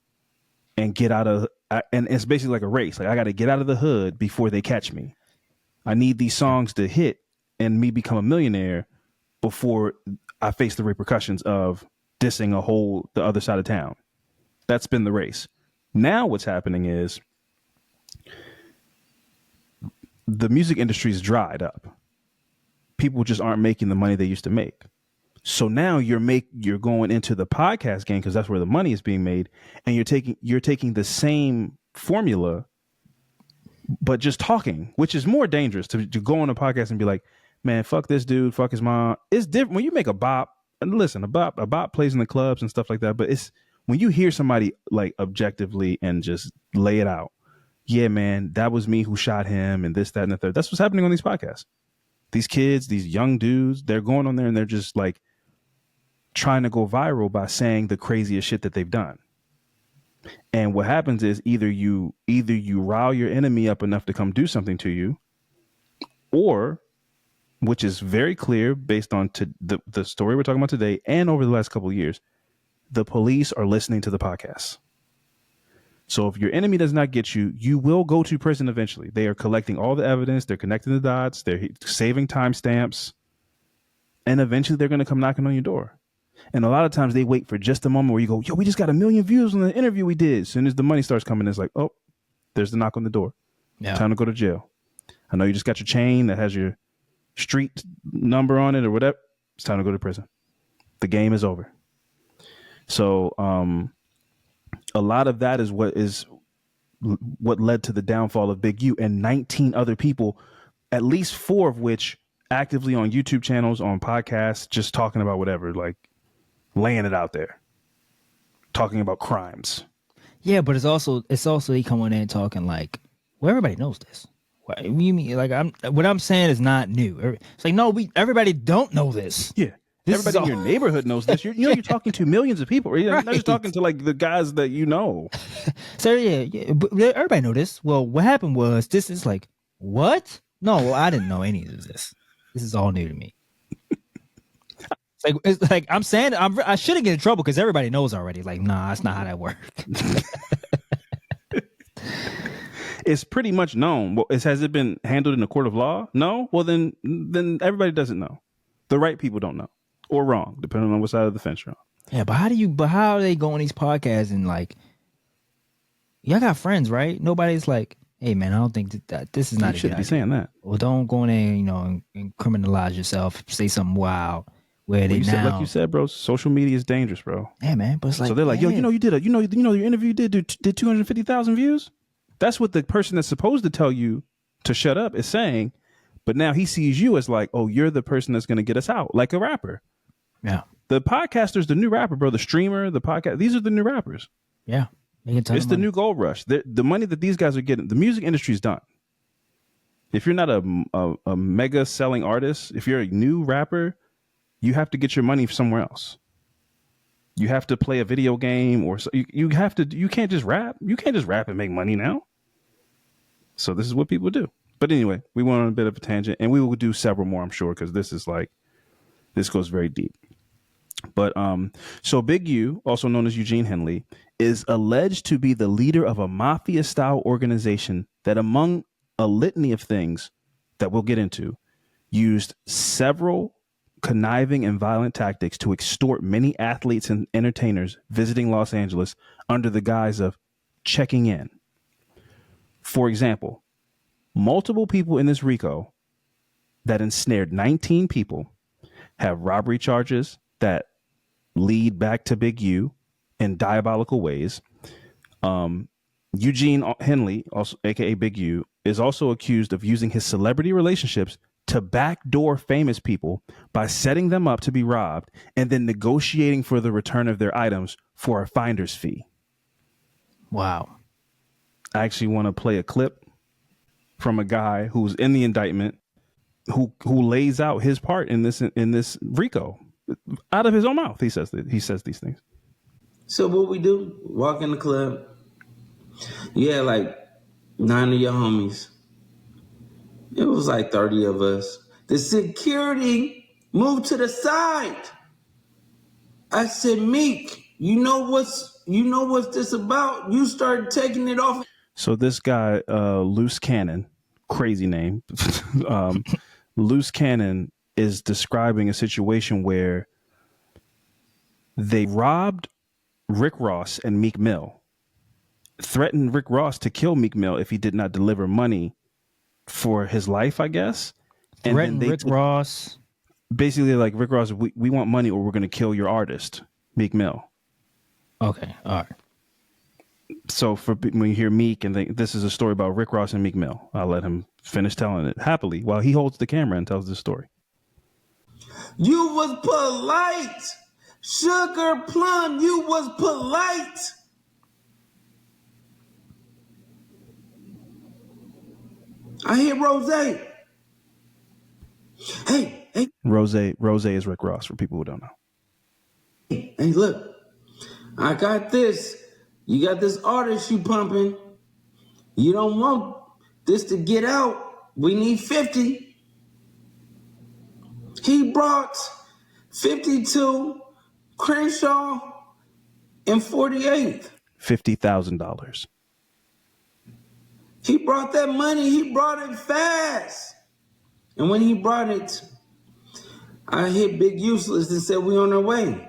and get out of, and it's basically like a race. Like I got to get out of the hood before they catch me. I need these songs to hit and me become a millionaire before I face the repercussions of dissing the other side of town. That's been the race. Now what's happening is the music industry's dried up. People just aren't making the money they used to make. So now you're going into the podcast game because that's where the money is being made, and you're taking the same formula, but just talking, which is more dangerous to go on a podcast and be like, man, fuck this dude, fuck his mom. It's different when you make a bop. And listen, a bop plays in the clubs and stuff like that, but it's when you hear somebody like objectively and just lay it out. Yeah, man, that was me who shot him and this, that, and the third. That's what's happening on these podcasts. These kids, these young dudes, they're going on there and they're just like trying to go viral by saying the craziest shit that they've done. And what happens is either you rile your enemy up enough to come do something to you, or, which is very clear based on the story we're talking about today and over the last couple of years, the police are listening to the podcast. So if your enemy does not get you, you will go to prison eventually. They are collecting all the evidence. They're connecting the dots. They're saving timestamps. And eventually they're going to come knocking on your door. And a lot of times they wait for just a moment where you go, yo, we just got 1 million views on the interview we did. As soon as the money starts coming, it's like, oh, there's the knock on the door. Yeah. Time to go to jail. I know you just got your chain that has your street number on it or whatever. It's time to go to prison. The game is over. So a lot of that is what led to the downfall of Big U and 19 other people, at least 4 of which actively on YouTube channels, on podcasts, just talking about whatever, like laying it out there, talking about crimes. Yeah, but it's also he come on in talking like, well, everybody knows this. What you mean? Like what I'm saying is not new. It's like, no, everybody don't know this. Yeah. Everybody in your neighborhood knows this. You're talking to millions of people. You're not just talking to like the guys that you know. So yeah, but everybody know this. Well, what happened was this is like, what? No, well, I didn't know any of this. This is all new to me. It's like I'm saying, I shouldn't get in trouble because everybody knows already. Like, nah, that's not how that works. It's pretty much known. Well, has it been handled in a court of law? No. Well, then everybody doesn't know. The right people don't know. Or wrong, depending on what side of the fence you're on. Yeah, but how do they go on these podcasts and like, y'all got friends, right? Nobody's like, hey man, I don't think that this is not. You shouldn't be saying that. Well, don't go in there, and criminalize yourself. Say something wild. Where they now, like you said, bro, social media is dangerous, bro. Yeah, man. But it's like, so they're like, yo, you your interview did 250,000 views. That's what the person that's supposed to tell you to shut up is saying. But now he sees you as like, oh, you're the person that's going to get us out, like a rapper. Yeah. The podcaster's the new rapper, bro. The streamer, the podcast, these are the new rappers. Yeah. It's the new gold rush. The money that these guys are getting, the music industry's done. If you're not a mega selling artist, if you're a new rapper, you have to get your money somewhere else. You have to play a video game or you can't just rap. You can't just rap and make money now. So this is what people do. But anyway, we went on a bit of a tangent and we will do several more, I'm sure, because this goes very deep. But so Big U, also known as Eugene Henley, is alleged to be the leader of a mafia-style organization that, among a litany of things that we'll get into, used several conniving and violent tactics to extort many athletes and entertainers visiting Los Angeles under the guise of checking in. For example, multiple people in this RICO that ensnared 19 people have robbery charges that lead back to Big U in diabolical ways. Eugene Henley, also aka Big U, is also accused of using his celebrity relationships to backdoor famous people by setting them up to be robbed and then negotiating for the return of their items for a finder's fee. Wow. I actually want to play a clip from a guy who's in the indictment who lays out his part in this RICO out of his own mouth. He says these things. So what we do, walk in the club. Yeah, like 9 of your homies. It was like 30 of us. The security moved to the side. I said, Meek, you know what's this about? You started taking it off. So this guy, Loose Cannon, crazy name. Loose Cannon is describing a situation where they robbed Rick Ross and Meek Mill, threatened Rick Ross to kill Meek Mill if he did not deliver money for his life, I guess. And threatened Rick Ross. Basically, like, Rick Ross, we want money or we're going to kill your artist, Meek Mill. Okay, all right. So when you hear Meek and this is a story about Rick Ross and Meek Mill, I'll let him finish telling it happily while he holds the camera and tells this story. You was polite. Sugar Plum, you was polite. I hear Rose. Hey, Rose is Rick Ross for people who don't know. hey, look, I got this. You got this artist you pumping. You don't want this to get out. We need 50. He brought 52, Crenshaw, and 48th. $50,000. He brought that money. He brought it fast. And when he brought it, I hit Big Useless and said, we on our way.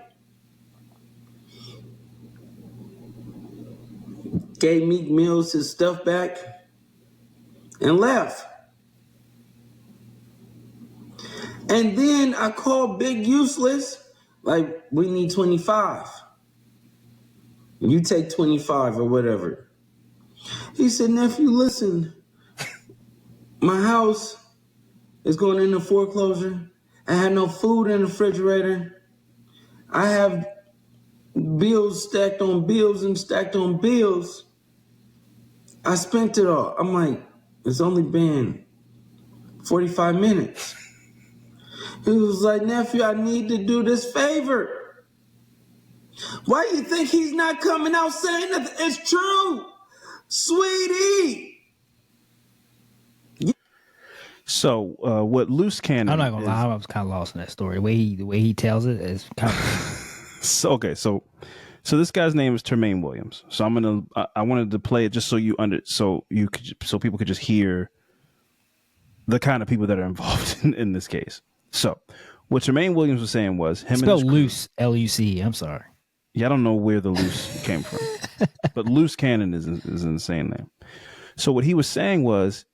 Gave Meek Mills his stuff back and left. And then I called Big Useless, like, we need 25. You take 25 or whatever. He said, nephew, listen, my house is going into foreclosure. I had no food in the refrigerator. I have bills stacked on bills and stacked on bills. I spent it all. I'm like, it's only been 45 minutes. He was like, nephew, I need to do this favor. Why do you think he's not coming out saying that it's true? Sweetie. So what Loose Cannon? I'm not gonna lie, I was kind of lost in that story. The way he tells it is kind of. So this guy's name is Tremaine Williams. So I wanted to play it just so people could just hear the kind of people that are involved in this case. So what Tremaine Williams was saying was him Spelled and loose, L-U-C. I'm sorry. Yeah, I don't know where the loose came from, but Loose Cannon is an insane name. So what he was saying was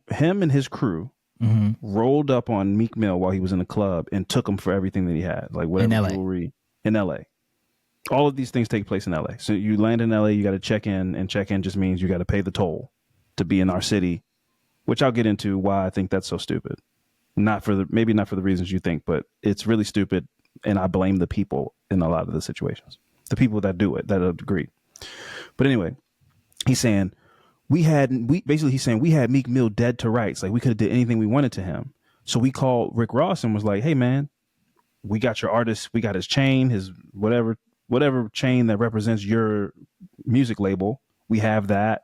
him and his crew rolled up on Meek Mill while he was in the club and took him for everything that he had, like whatever jewelry in LA. All of these things take place in LA. So you land in LA, you got to check in, and check in just means you got to pay the toll to be in our city, which I'll get into why I think that's so stupid. Maybe not for the reasons you think, but it's really stupid. And I blame the people in a lot of the situations, the people that do it, that agree. But anyway, he's saying we had Meek Mill dead to rights. Like we could have did anything we wanted to him. So we called Rick Ross and was like, hey man, we got your artist. We got his chain, his whatever chain that represents your music label. We have that.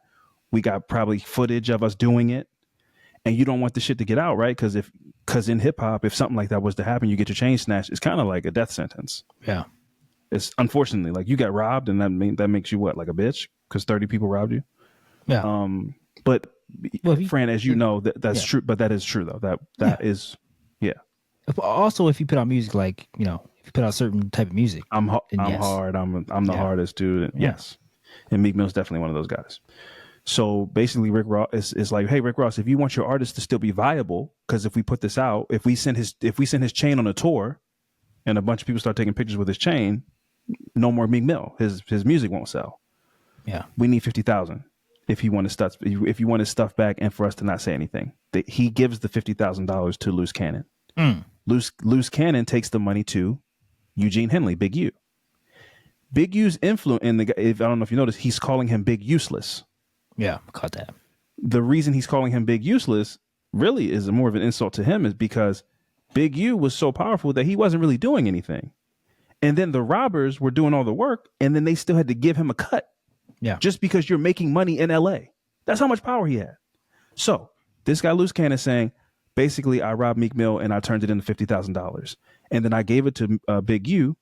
We got probably footage of us doing it. And you don't want the shit to get out, right? Because in hip hop, if something like that was to happen, you get your chain snatched. It's kind of like a death sentence. Yeah. It's unfortunately like you got robbed, and that makes you what, like a bitch? Because 30 people robbed you. Yeah. But Fran, as you know, that's true. But that is true though. That is, yeah. Also, if you put out music, like if you put out certain type of music, I'm hard. I'm the hardest dude. Yes. And Meek Mill's definitely one of those guys. So basically, Rick Ross is like, hey, Rick Ross, if you want your artist to still be viable, because if we put this out, if we send his chain on a tour, and a bunch of people start taking pictures with his chain, no more Meek Mill. His music won't sell. Yeah, we need 50,000 if you want his stuff back, and for us to not say anything. He gives the $50,000 to Loose Cannon. Loose Cannon takes the money to Eugene Henley, Big U. Big U's influence in the guy. I don't know if you noticed, he's calling him Big Useless. Yeah, caught that. The reason he's calling him Big Useless really is more of an insult to him, is because Big U was so powerful that he wasn't really doing anything. And then the robbers were doing all the work, and then they still had to give him a cut. Yeah. Just because you're making money in LA. That's how much power he had. So this guy Loose Cannon is saying, basically, I robbed Meek Mill and I turned it into $50,000. And then I gave it to Big U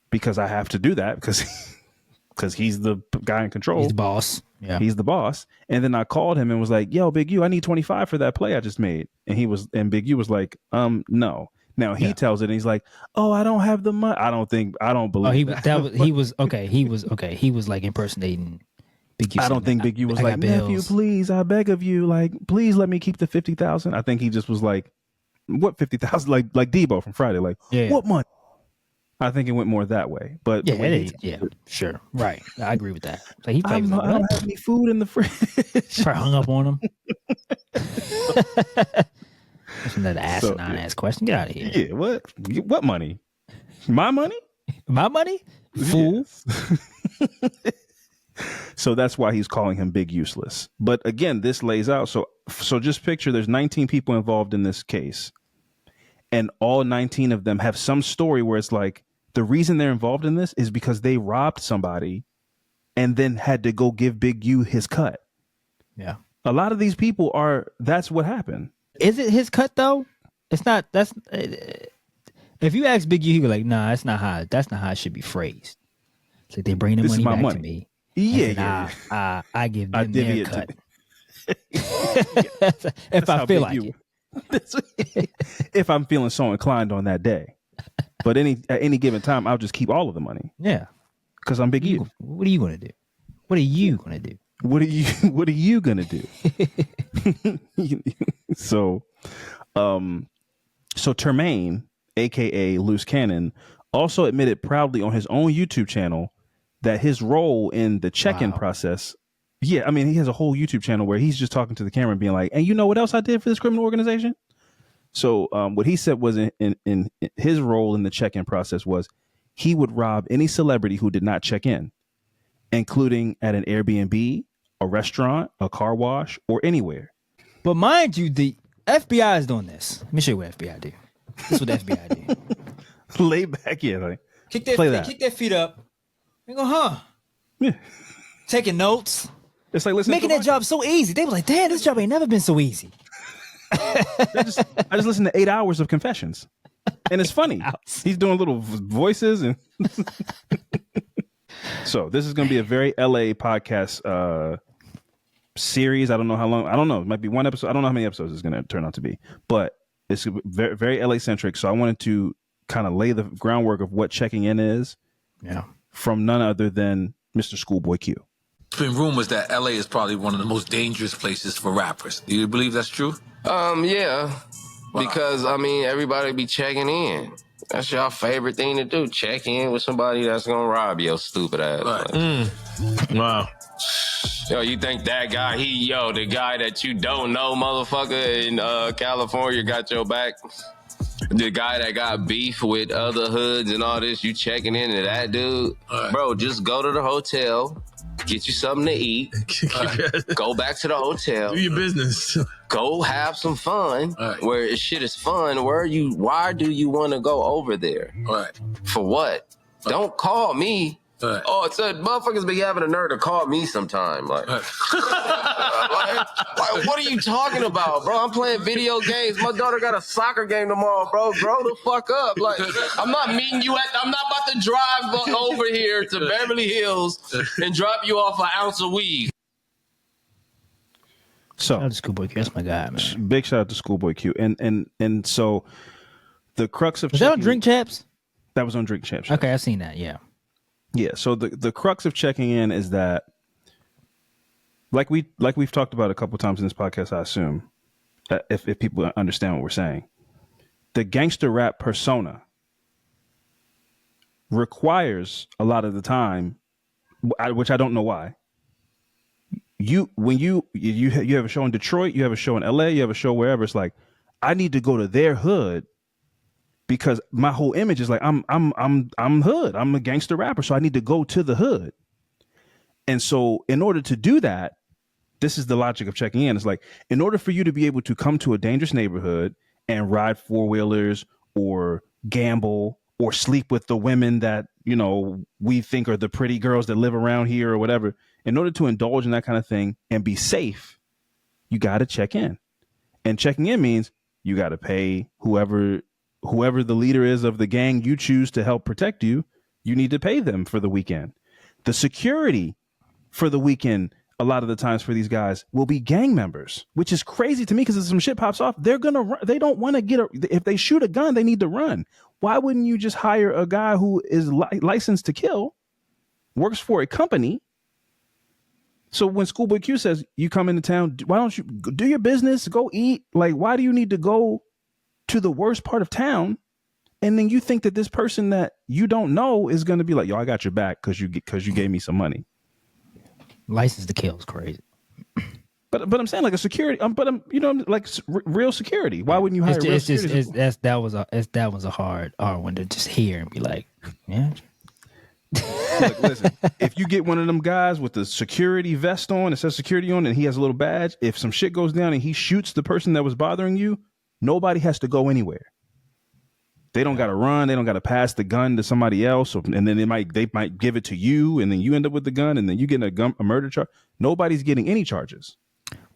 because I have to do that because he's the guy in control. He's the boss. Yeah. He's the boss. And then I called him and was like, yo, Big U, I need 25 for that play I just made. And Big U was like, no. Now he tells it and he's like, oh, I don't have the money. I don't believe he was like impersonating Big U. I don't think Big U was like, nephew, please, I beg of you, like, please let me keep the 50,000. I think he just was like, what 50,000? Like Debo from Friday, like, what money? I think it went more that way, but sure, right. I agree with that. Like he I don't have any food in the fridge. Probably hung up on him. That's another asinine ass question. Get out of here. Yeah, what money? My money? My money? Fool. Yes. So that's why he's calling him Big Useless. But again, this lays out. So just picture there's 19 people involved in this case. and all 19 of them have some story where it's like the reason they're involved in this is because they robbed somebody and then had to go give Big U his cut. Yeah. A lot of these people that's what happened. Is it his cut though? It's not. That's if you ask Big U, he be like, "Nah, that's not how it should be phrased." It's like they bring the money back to me. Yeah. I give them their cut. If I feel like it. If I'm feeling so inclined on that day. But at any given time, I'll just keep all of the money. Yeah. Because I'm Big U. What are you going to do? What are you going to do? What are you going to do? So Termaine, aka Loose Cannon, also admitted proudly on his own YouTube channel that his role in the check-in process. Yeah, I mean, he has a whole YouTube channel where he's just talking to the camera and being like, and you know what else I did for this criminal organization? So what he said was in his role in the check-in process was he would rob any celebrity who did not check in, including at an Airbnb, a restaurant, a car wash, or anywhere. But mind you, the FBI is doing this. Let me show you what FBI do. This is what the FBI do. Lay back, yeah. Like, kick their feet up. They go, huh? Yeah. Taking notes. It's like making that job so easy. They were like, damn, this job ain't never been so easy. I just listened to 8 hours of confessions. And it's funny. He's doing little voices and so this is going to be a very LA podcast series. I don't know how long. I don't know. It might be one episode. I don't know how many episodes it's going to turn out to be, but it's very, very LA centric. So I wanted to kind of lay the groundwork of what checking in is. Yeah. From none other than Mr. Schoolboy Q. There's been rumors that LA is probably one of the most dangerous places for rappers. Do you believe that's true? Yeah. Wow. Because, I mean, everybody be checking in. That's your favorite thing to do. Check in with somebody that's going to rob your stupid ass. Right. Wow. Yo, you think that guy, the guy that you don't know, motherfucker, in California got your back? The guy that got beef with other hoods and all this, you checking into that dude? Right. Bro, just go to the hotel, get you something to eat, go back to the hotel. Do your business. Go have some fun. Right. Where shit is fun. Why do you want to go over there? Right. For what? Right. Don't call me. Right. Oh, it's motherfuckers be having a nerve to call me sometime. Like, like, what are you talking about, bro? I'm playing video games. My daughter got a soccer game tomorrow, bro. Grow the fuck up. Like, I'm not meeting you I'm not about to drive over here to Beverly Hills and drop you off an ounce of weed. So, shout out to Schoolboy Q. That's my guy, man. Big shout out to Schoolboy Q. And so the crux of was that on Drink Champs? That was on Drink Champs. Okay, I've seen that. Yeah. Yeah, so the crux of checking in is that, like we've talked about a couple times in this podcast, I assume, if people understand what we're saying, the gangster rap persona requires a lot of the time, which I don't know why. When you have a show in Detroit, you have a show in LA, you have a show wherever, it's like, I need to go to their hood. Because my whole image is like I'm hood. I'm a gangster rapper, so I need to go to the hood. And so in order to do that, this is the logic of checking in. It's like, in order for you to be able to come to a dangerous neighborhood and ride four-wheelers or gamble or sleep with the women that, we think are the pretty girls that live around here or whatever, in order to indulge in that kind of thing and be safe, you got to check in. And checking in means you got to pay whoever the leader is of the gang you choose to help protect you, you need to pay them for the weekend. The security for the weekend, a lot of the times for these guys, will be gang members, which is crazy to me because if some shit pops off, they don't want to if they shoot a gun, they need to run. Why wouldn't you just hire a guy who is licensed to kill, works for a company? So when Schoolboy Q says you come into town, why don't you do your business, go eat? Like, why do you need to go to the worst part of town, and then you think that this person that you don't know is going to be like, yo, I got your back because you gave me some money. License to kill is crazy. But I'm saying like a security, like real security. Why wouldn't you hire real security? That was a hard one to just hear and be like, yeah. Look, listen, if you get one of them guys with the security vest on, it says security on, and he has a little badge, if some shit goes down and he shoots the person that was bothering you, nobody has to go anywhere. They don't got to run. They don't got to pass the gun to somebody else, and then they might give it to you, and then you end up with the gun, and then you get a murder charge. Nobody's getting any charges.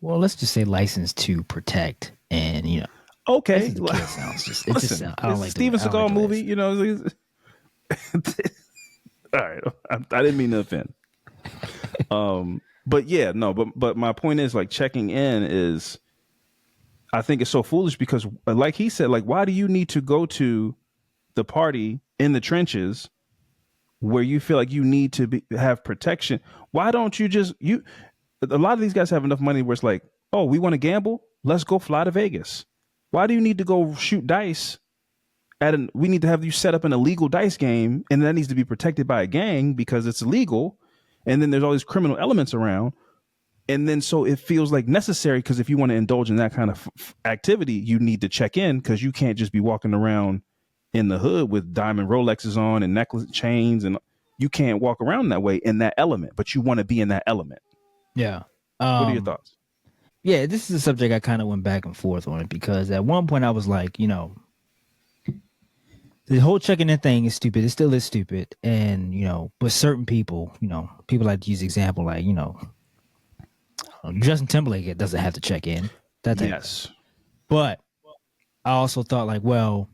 Well, let's just say license to protect, and okay. The kid sounds just. It just sounds. I don't like Steven Seagal movie. All right, I didn't mean to offend. But yeah, no, but my point is like checking in is. I think it's so foolish because, like he said, like, why do you need to go to the party in the trenches where you feel like you need to have protection? Why don't you a lot of these guys have enough money where it's like, oh, we want to gamble? Let's go fly to Vegas. Why do you need to go shoot dice we need to have you set up an illegal dice game, and that needs to be protected by a gang because it's illegal. And then there's all these criminal elements around. And then so it feels like necessary because if you want to indulge in that kind of activity, you need to check in because you can't just be walking around in the hood with diamond Rolexes on and necklace chains. And you can't walk around that way in that element, but you want to be in that element. Yeah. What are your thoughts? Yeah, this is a subject I kind of went back and forth on it because at one point I was like, the whole checking in thing is stupid. It still is stupid. And, but certain people, people like to use example like, Justin Timberlake doesn't have to check in. Yes. But I also thought like, well,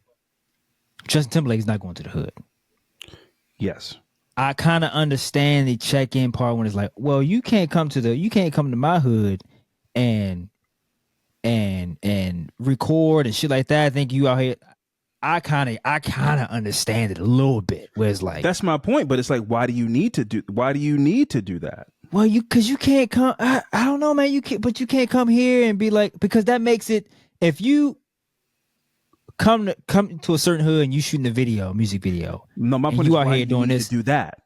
Justin Timberlake's not going to the hood. Yes. I kind of understand the check-in part when it's like, well, you can't come to my hood and record and shit like that. I think you out here. I kind of understand it a little bit. Where it's like, that's my point. But it's like, why do you need to do that? Well, because you can't come. I don't know, man. You can't come here and be like, because that makes it. If you come to a certain hood and you shooting a music video. No, my point is, why here doing this. To do that.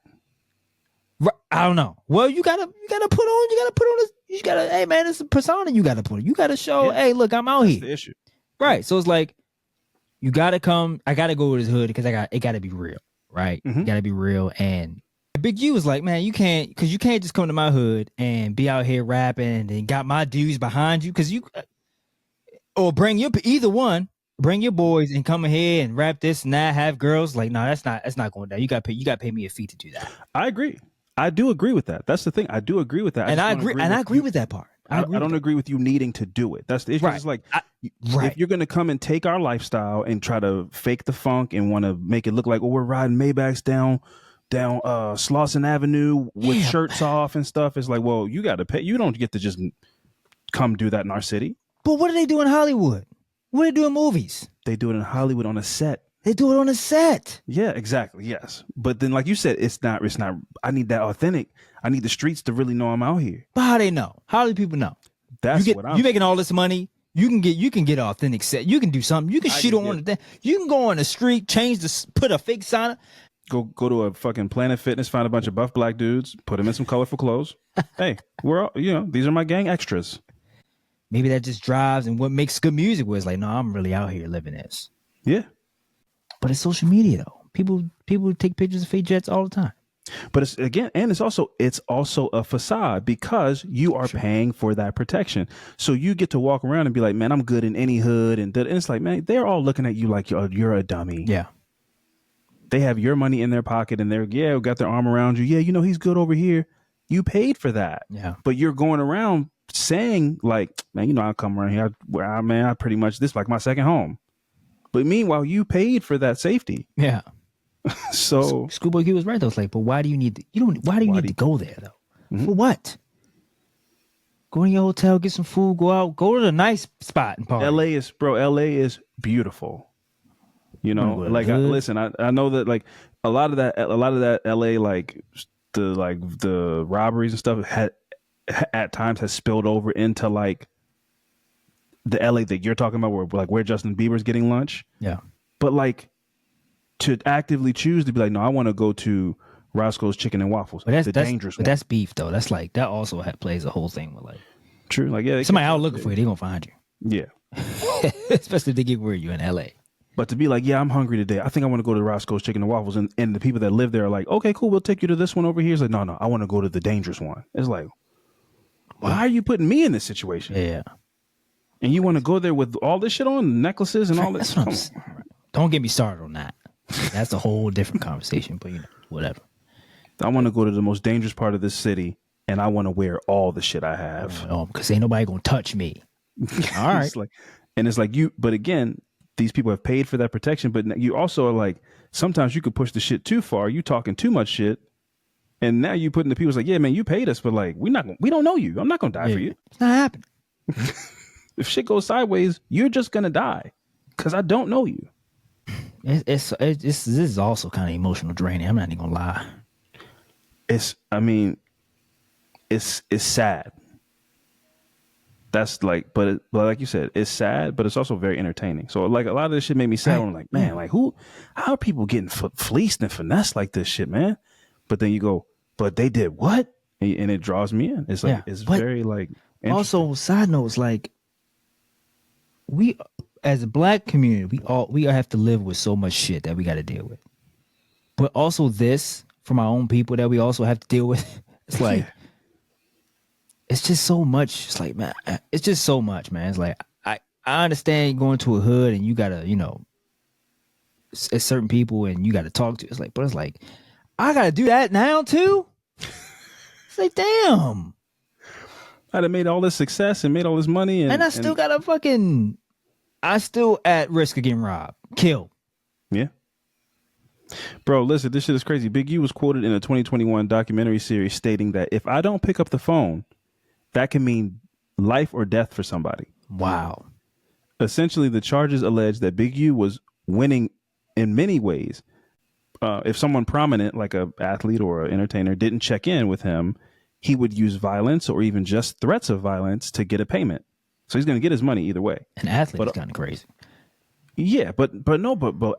I don't know. Well, you gotta put on this. Hey man, it's a persona you gotta put on. You gotta show. Yeah. Hey, look, I'm out here. The issue, right? So it's like, you gotta come. I gotta go to this hood because it gotta be real, right? Mm-hmm. It gotta be real and. Big U was like, man, you can't just come to my hood and be out here rapping and got my dudes behind you or bring your boys and come here and rap this and that, have girls. Like, no, that's not going down. You got to pay me a fee to do that. I agree. I do agree with that. That's the thing. I do agree with that. I agree with that part. I don't agree with you needing to do it. That's the issue. Right. It's like, if you're going to come and take our lifestyle and try to fake the funk and want to make it look like, oh, we're riding Maybachs down Slauson Avenue with shirts off and stuff. It's like, well, you got to pay. You don't get to just come do that in our city. But what do they do in Hollywood? What do they do in movies? They do it in Hollywood on a set. They do it on a set. Yeah, exactly. Yes. But then, like you said, it's not, I need that authentic. I need the streets to really know I'm out here. But how they know? How do people know? You making all this money. You can get an authentic set. You can do something. You can shoot on the. You can go on the street, put a fake sign. Go to a fucking Planet Fitness, find a bunch of buff black dudes, put them in some colorful clothes. Hey, we're all, these are my gang extras. Maybe that just drives and what makes good music was like, no, I'm really out here living this. Yeah. But it's social media though. People take pictures of fake jets all the time. But it's also a facade because you are paying for that protection. So you get to walk around and be like, man, I'm good in any hood. And it's like, man, they're all looking at you like you're a dummy. Yeah. They have your money in their pocket and they're, got their arm around you. Yeah, he's good over here. You paid for that. Yeah. But you're going around saying like, man, I come around here. I pretty much, this is like my second home. But meanwhile, you paid for that safety. Yeah. So Schoolboy Q was right though. It's like, but why do you need to go there though? Mm-hmm. For what? Go in your hotel, get some food, go out, go to the nice spot and party. LA is beautiful. Listen, I know that like a lot of that LA, like the robberies and stuff at times has spilled over into like the LA that you're talking about where Justin Bieber's getting lunch. Yeah. But like to actively choose to be like, no, I want to go to Roscoe's Chicken and Waffles. But that's dangerous. But that's beef though. That's like, that also plays a whole thing with like. True. Like, yeah. Somebody out looking for you, they're going to find you. Yeah. Especially if they get where you in LA. But to be like, yeah, I'm hungry today. I think I want to go to Roscoe's Chicken and Waffles. And the people that live there are like, okay, cool. We'll take you to this one over here. It's like, no, I want to go to the dangerous one. It's like, why are you putting me in this situation? Yeah. And you want to go there with all this shit on, necklaces and all this? Don't get me started on that. That's a whole different conversation, but whatever. I want to go to the most dangerous part of this city, and I want to wear all the shit I have. Because ain't nobody gonna touch me. All right. It's like you, but again, these people have paid for that protection, but you also are like, sometimes you could push the shit too far. You talking too much shit. And now you putting the people's like, yeah, man, you paid us, but like, we don't know you. I'm not going to die for you. It's not happening. If shit goes sideways, you're just going to die because I don't know you. This is also kind of emotional draining. I'm not even going to lie. It's sad. That's like, but like you said, it's sad, but it's also very entertaining. So like a lot of this shit made me sad. Right. I'm like, man, like how are people getting fleeced and finessed like this shit, man? But then you go, but they did what? And it draws me in. It's like, it's very like. Also, side notes, like we, as a black community, we have to live with so much shit that we got to deal with. But also this from our own people that we also have to deal with. It's like, it's just so much. It's like, man, it's just so much, man. It's like, I understand going to a hood and you got to, it's certain people and you got to talk to. It's like, but it's like, I got to do that now too? It's like, damn. I'd have made all this success and made all this money. And I still got to I still at risk of getting robbed, killed. Yeah. Bro, listen, this shit is crazy. Big U was quoted in a 2021 documentary series stating that if I don't pick up the phone, that can mean life or death for somebody. Wow. Essentially, the charges allege that Big U was winning in many ways. If someone prominent, like an athlete or an entertainer, didn't check in with him, he would use violence or even just threats of violence to get a payment. So he's going to get his money either way. An athlete is kind of crazy. Yeah, but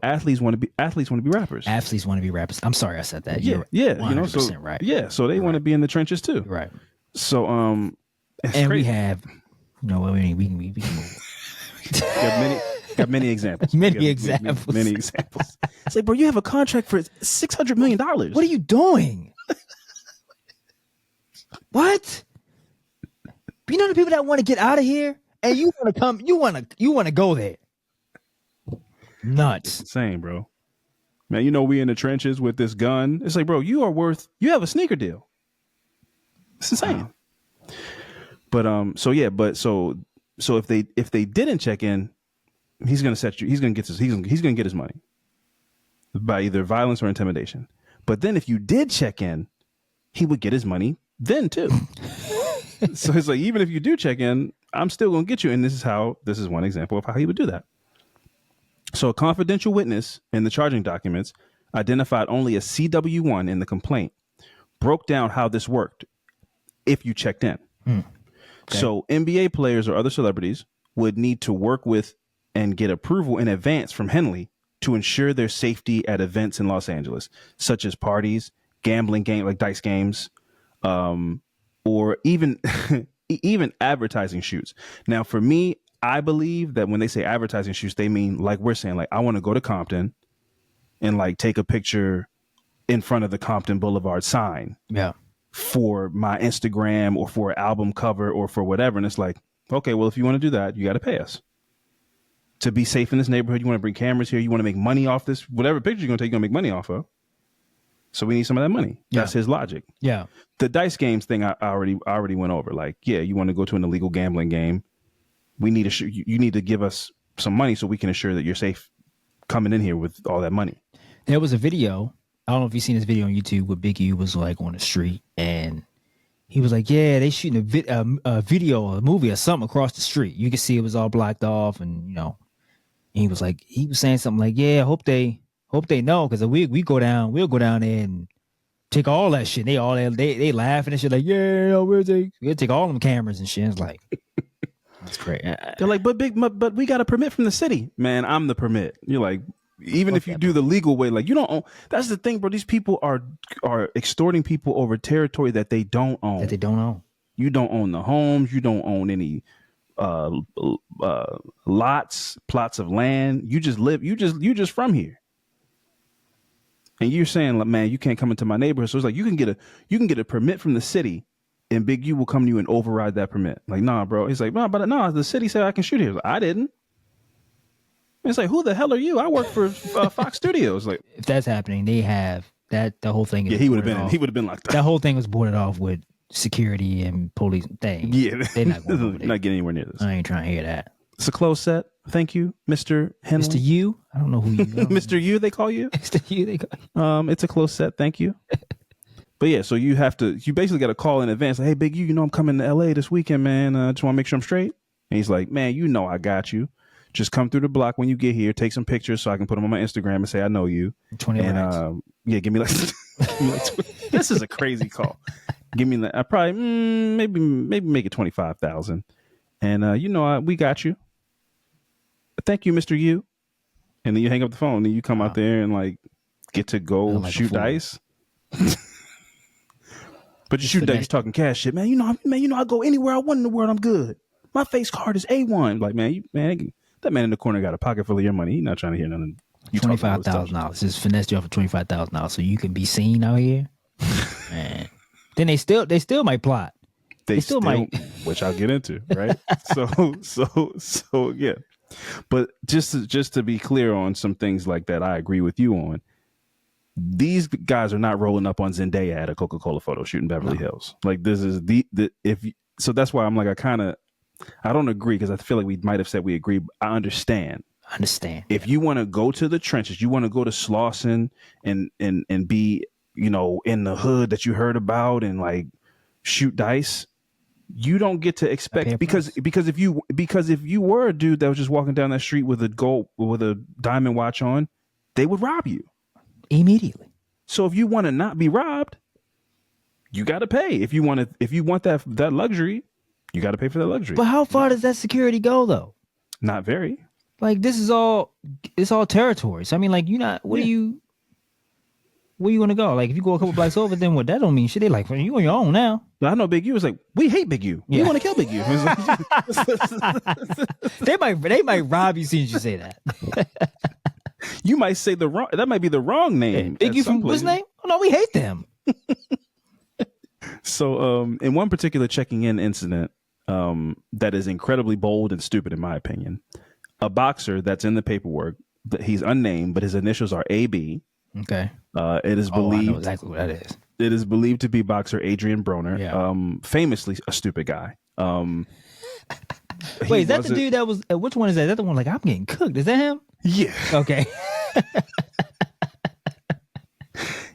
athletes want to be rappers. Athletes want to be rappers. I'm sorry I said that. Yeah, You're yeah, 100% right. Yeah, so they want to be in the trenches too. Right. So and crazy. We have, we can move. got many examples. Many examples. Many examples. It's like, bro, you have a contract for $600 million. What are you doing? What? You know the people that want to get out of here, and you want to come. You want to go there. Nuts. It's insane, bro. Man, we in the trenches with this gun. It's like, bro, you have a sneaker deal. It's insane. Wow. But so if they didn't check in, he's gonna get his money by either violence or intimidation. But then if you did check in, he would get his money then too. So it's like, even if you do check in, I'm still gonna get you. And this is one example of how he would do that. So a confidential witness in the charging documents identified only a CW1 in the complaint, broke down how this worked if you checked in. Okay. So NBA players or other celebrities would need to work with and get approval in advance from Henley to ensure their safety at events in Los Angeles, such as parties, gambling game like dice games, or even even advertising shoots. Now, for me, I believe that when they say advertising shoots, they mean, like we're saying, like, I want to go to Compton and like take a picture in front of the Compton Boulevard sign. Yeah. For my Instagram or for an album cover or for whatever. And it's like, okay, well, if you want to do that, you got to pay us to be safe in this neighborhood. You want to bring cameras here. You want to make money off this, whatever picture you're going to take, you're going to make money off of. So we need some of that money. Yeah. That's his logic. Yeah. The dice games thing, I already went over. Like, yeah, you want to go to an illegal gambling game. We need you need to give us some money so we can assure that you're safe coming in here with all that money. There was a video. I don't know if you've seen this video on YouTube where Big U was like on the street and he was like, yeah, they shooting a video, a movie or something across the street. You can see it was all blocked off and, and he was saying something like, yeah, hope they know. Cause we'll go down there and take all that shit. They laughing and shit like, yeah, we'll take all them cameras and shit. It's like, that's great. They're like, but we got a permit from the city. Man, I'm the permit. You're like, even if you do the legal way, like you don't own. That's the thing, bro. These people are extorting people over territory that they don't own. You don't own the homes. You don't own any plots of land. You just live. You just from here. And you're saying, like, man, you can't come into my neighborhood. So it's like you can get a permit from the city, and Big U will come to you and override that permit. Like, nah, bro. He's like, no, but no, the city said I can shoot here. Like, I didn't. It's like, who the hell are you? I work for Fox Studios. Like, if that's happening, they have that. The whole thing. Yeah, he would have been locked up. That whole thing was boarded off with security and police thing. Yeah, they're not going over there. Not getting anywhere near this. I ain't trying to hear that. It's a closed set. Thank you, Mr. Henley. Mr. U. I don't know who you are. Mr. U, they call you. Mr. U, they call you. It's a closed set. Thank you. But yeah, so you basically got to call in advance. Like, hey, Big U, I'm coming to LA this weekend, man. Just want to make sure I'm straight. And he's like, man, I got you. Just come through the block when you get here. Take some pictures so I can put them on my Instagram and say I know you. 20 and yeah, give me like, this is a crazy call. Give me I probably maybe make it 25,000. And we got you. Thank you, Mr. U. And then you hang up the phone and you come out there and like get to go shoot dice. But you shoot dice, you're talking cash shit, man. I go anywhere I want in the world, I'm good. My face card is A1. Like, that man in the corner got a pocket full of your money. He's not trying to hear nothing. $25,000. Just finesse you off for $25,000 so you can be seen out here. Man. Then they still might plot. They still might, which I'll get into, right? so yeah. But just to be clear on some things like that, I agree with you on. These guys are not rolling up on Zendaya at a Coca-Cola photo shoot in Beverly Hills. Like, this is so that's why I'm like, I don't agree, because I feel like we might have said we agree. But I understand. If you want to go to the trenches, you want to go to Slauson and be, in the hood that you heard about and like shoot dice. You don't get to expect because if you were a dude that was just walking down that street with a diamond watch on, they would rob you immediately. So if you want to not be robbed, you got to pay. If you want that luxury, you got to pay for that luxury. But how far does that security go though? Not very. Like, it's all territory. So I mean, like, where you want to go? Like, if you go a couple blocks over, then what? That don't mean shit. They like, you on your own now. I know Big U was like, we hate Big U. We want to kill Big U. They might rob you as soon as you say that. You might say that might be the wrong name. Big U from what's name? Oh no, we hate them. So in one particular checking in incident that is incredibly bold and stupid in my opinion, a boxer that's in the paperwork, he's unnamed, but his initials are AB. Okay. It is believed. I know exactly what that is. It is believed to be boxer Adrian Broner, famously a stupid guy. Wait, is that the dude that was? Which one is that? Is that the one like, I'm getting cooked? Is that him? Yeah. Okay.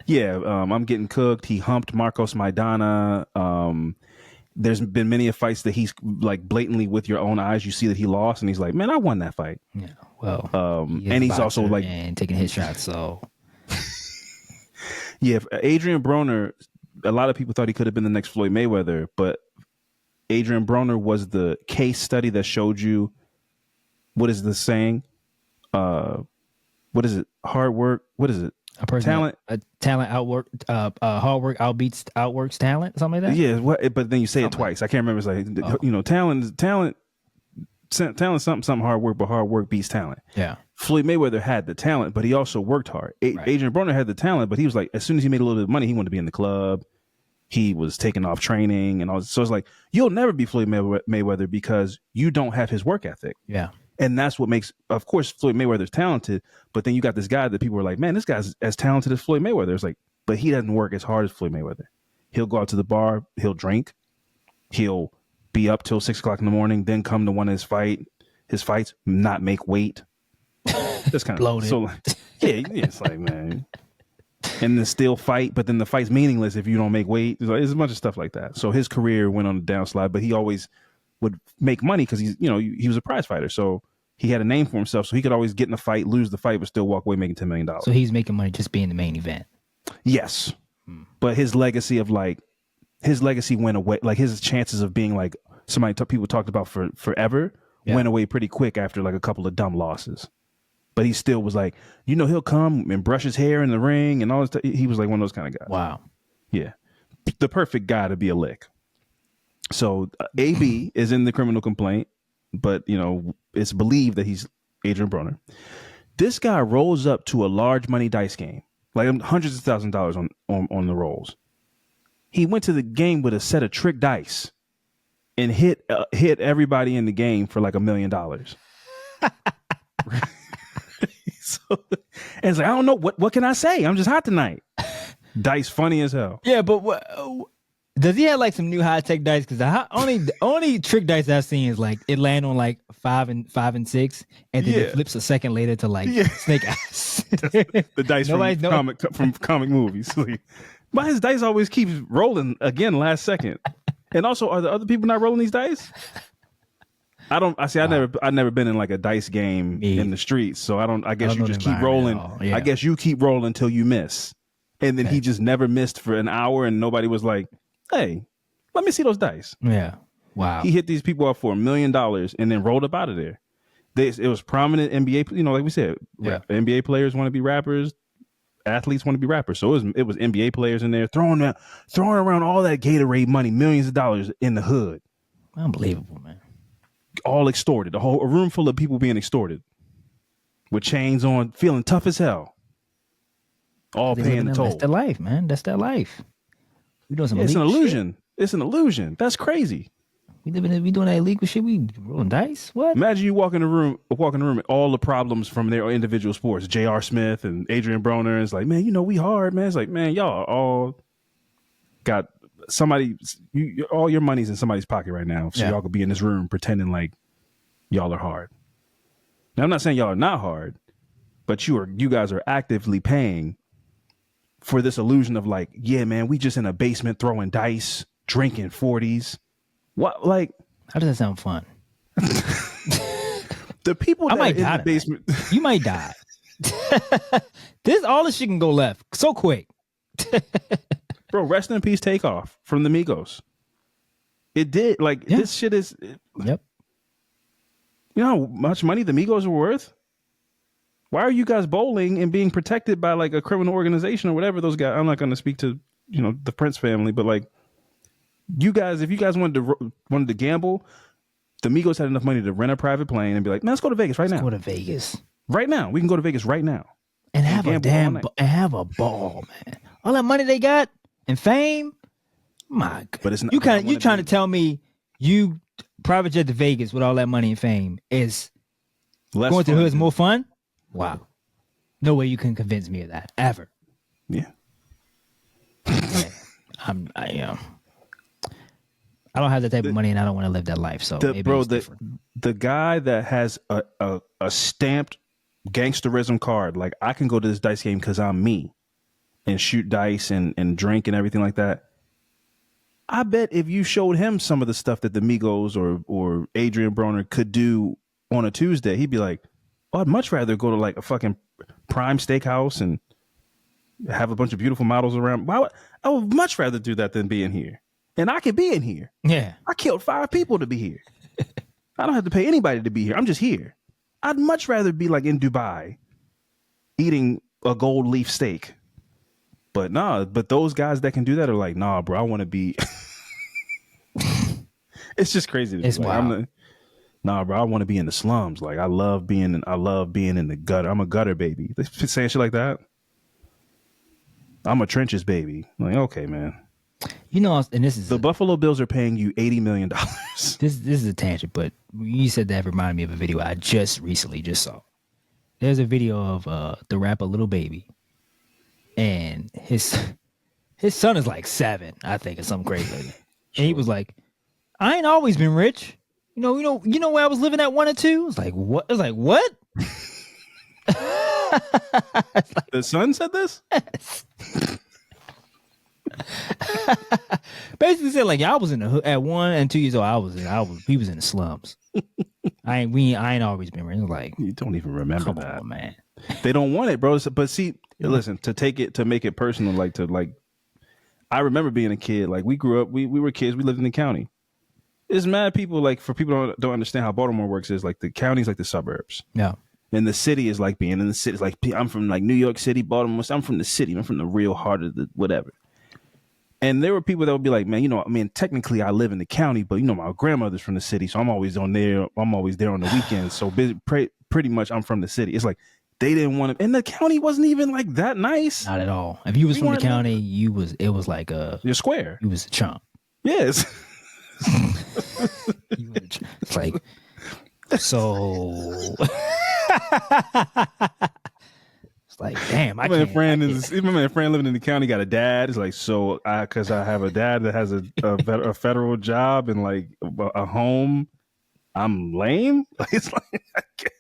Yeah, I'm getting cooked. He humped Marcos Maidana. There's been many fights that he's like blatantly with your own eyes. You see that he lost, and he's like, "Man, I won that fight." Yeah. Well, and he's also like and taking hit shots. So yeah, Adrian Broner. A lot of people thought he could have been the next Floyd Mayweather, but Adrian Broner was the case study that showed you what is the saying? What is it? Hard work. What is it? Talent hard work outworks talent, something like that. Yeah, but then you say it twice. I can't remember. It's like talent, something hard work, but hard work beats talent. Yeah. Floyd Mayweather had the talent, but he also worked hard. Right. Adrian Broner had the talent, but he was like, as soon as he made a little bit of money, he wanted to be in the club. He was taking off training and all. So it's like, you'll never be Floyd Mayweather because you don't have his work ethic. Yeah. And that's what makes, of course, Floyd Mayweather's talented, but then you got this guy that people were like, man, this guy's as talented as Floyd Mayweather. It's like, but he doesn't work as hard as Floyd Mayweather. He'll go out to the bar, he'll drink, he'll be up till 6 o'clock in the morning, then come to one of his fights, not make weight. That's kind of bloated. So, yeah, it's like, man. And then still fight, but then the fight's meaningless if you don't make weight. There's a bunch of stuff like that. So his career went on a downslide, but he always would make money because he was a prize fighter. So he had a name for himself. So he could always get in a fight, lose the fight, but still walk away making $10 million. So he's making money just being the main event. Yes. But his legacy went away. Like his chances of being like people talked about for forever went away pretty quick after like a couple of dumb losses. But he still was like, he'll come and brush his hair in the ring and all this. He was like one of those kind of guys. Wow. Yeah. The perfect guy to be a lick. So AB is in the criminal complaint, but, it's believed that he's Adrian Broner. This guy rolls up to a large money dice game, like hundreds of thousands of dollars on the rolls. He went to the game with a set of trick dice and hit everybody in the game for like $1 million. And it's like, I don't know what can I say? I'm just hot tonight. Dice funny as hell. Yeah, but does he have like some new high tech dice? Because the only trick dice I've seen is like it land on like 5 and 6, and then it flips a second later to like snake eyes. The dice from comic movies. Why his dice always keeps rolling again last second? And also, are the other people not rolling these dice? I've never been in like a dice game in the streets, so I guess you just keep rolling. Yeah. I guess you keep rolling until you miss. And then he just never missed for an hour, and nobody was like, hey, let me see those dice. Yeah. Wow. He hit these people up for $1 million and then rolled up out of there. It was prominent NBA, like we said, NBA players want to be rappers, athletes want to be rappers. So it was NBA players in there throwing around all that Gatorade money, millions of dollars in the hood. Unbelievable, man. All extorted. A room full of people being extorted with chains on, feeling tough as hell. All paying the toll. That's their life, man. That's their life. We doing some it's an illusion. Shit. It's an illusion. That's crazy. We doing that illegal shit. We rolling dice. What? Imagine you walk in the room and all the problems from their individual sports. J.R. Smith and Adrian Broner. It's like, man, we hard, man. It's like, man, y'all all got somebody. All your money's in somebody's pocket right now, so y'all could be in this room pretending like y'all are hard. Now, I'm not saying y'all are not hard, but you guys are actively paying for this illusion of like, yeah, man, we just in a basement throwing dice, drinking 40s. What, like? How does that sound fun? The people that are in the basement. You might die. All this shit can go left so quick. Bro, rest in peace, Takeoff from the Migos. It did. Like, this shit is. Yep. You know how much money the Migos were worth? Why are you guys bowling and being protected by like a criminal organization or whatever those guys? I'm not going to speak to, the Prince family, but like you guys, if you guys wanted to gamble, the Migos had enough money to rent a private plane and be like, man, let's go to Vegas right now. Let's go to Vegas. Right now. We can go to Vegas right now. And have a ball, man. All that money they got and fame. My God. But it's not, you trying to tell me you private jet to Vegas with all that money and fame is going to the hood is more fun? Wow. No way you can convince me of that ever. Yeah. I don't have that type of money and I don't want to live that life. So the guy that has a stamped gangsterism card, like I can go to this dice game because I'm me and shoot dice and drink and everything like that. I bet if you showed him some of the stuff that the Migos or Adrian Broner could do on a Tuesday, he'd be like, oh, I'd much rather go to like a fucking prime steakhouse and have a bunch of beautiful models around. I would much rather do that than be in here. And I could be in here. Yeah. I killed 5 people to be here. I don't have to pay anybody to be here. I'm just here. I'd much rather be like in Dubai eating a gold leaf steak. But those guys that can do that are like, nah, bro, I want to be. It's just crazy. It's wild. Nah, bro, I want to be in the slums. Like I love being in the gutter. I'm a gutter baby. They saying shit like that. I'm a trenches baby. Like, okay, man. And this is the Buffalo Bills are paying you $80 million. This is a tangent, but you said that reminded me of a video I just recently saw. There's a video of the rapper Lil Baby, and his son is like 7, I think, or something crazy like that. And he was like, I ain't always been rich. You know where I was living at 1 and 2? It's like what? It's like what? The son said this? Yes. Basically said like I was in the hood at 1 and 2 years old. He was in the slums. I ain't always been rich. Like you don't even remember come that, on, man. They don't want it, bro. But see, listen, to make it personal, I remember being a kid. Like we grew up, we were kids. We lived in the county. There's mad people, like for people who don't understand how Baltimore works, is like the county's like the suburbs. Yeah. And the city is like being in the city. It's like I'm from like New York City, Baltimore. I'm from the city. I'm from the real heart of the whatever. And there were people that would be like, man, technically I live in the county, but my grandmother's from the city, so I'm always there. I'm always there on the weekends. So pretty much I'm from the city. It's like they didn't want to, and the county wasn't even like that nice. Not at all. If you was from the county, it was like you're square. You was a chump. Yes. It's like so. like, damn, I my man can't. Fran my man Fran living in the county got a dad. It's like, so because I have a dad that has a federal job and like a home, I'm lame. It's like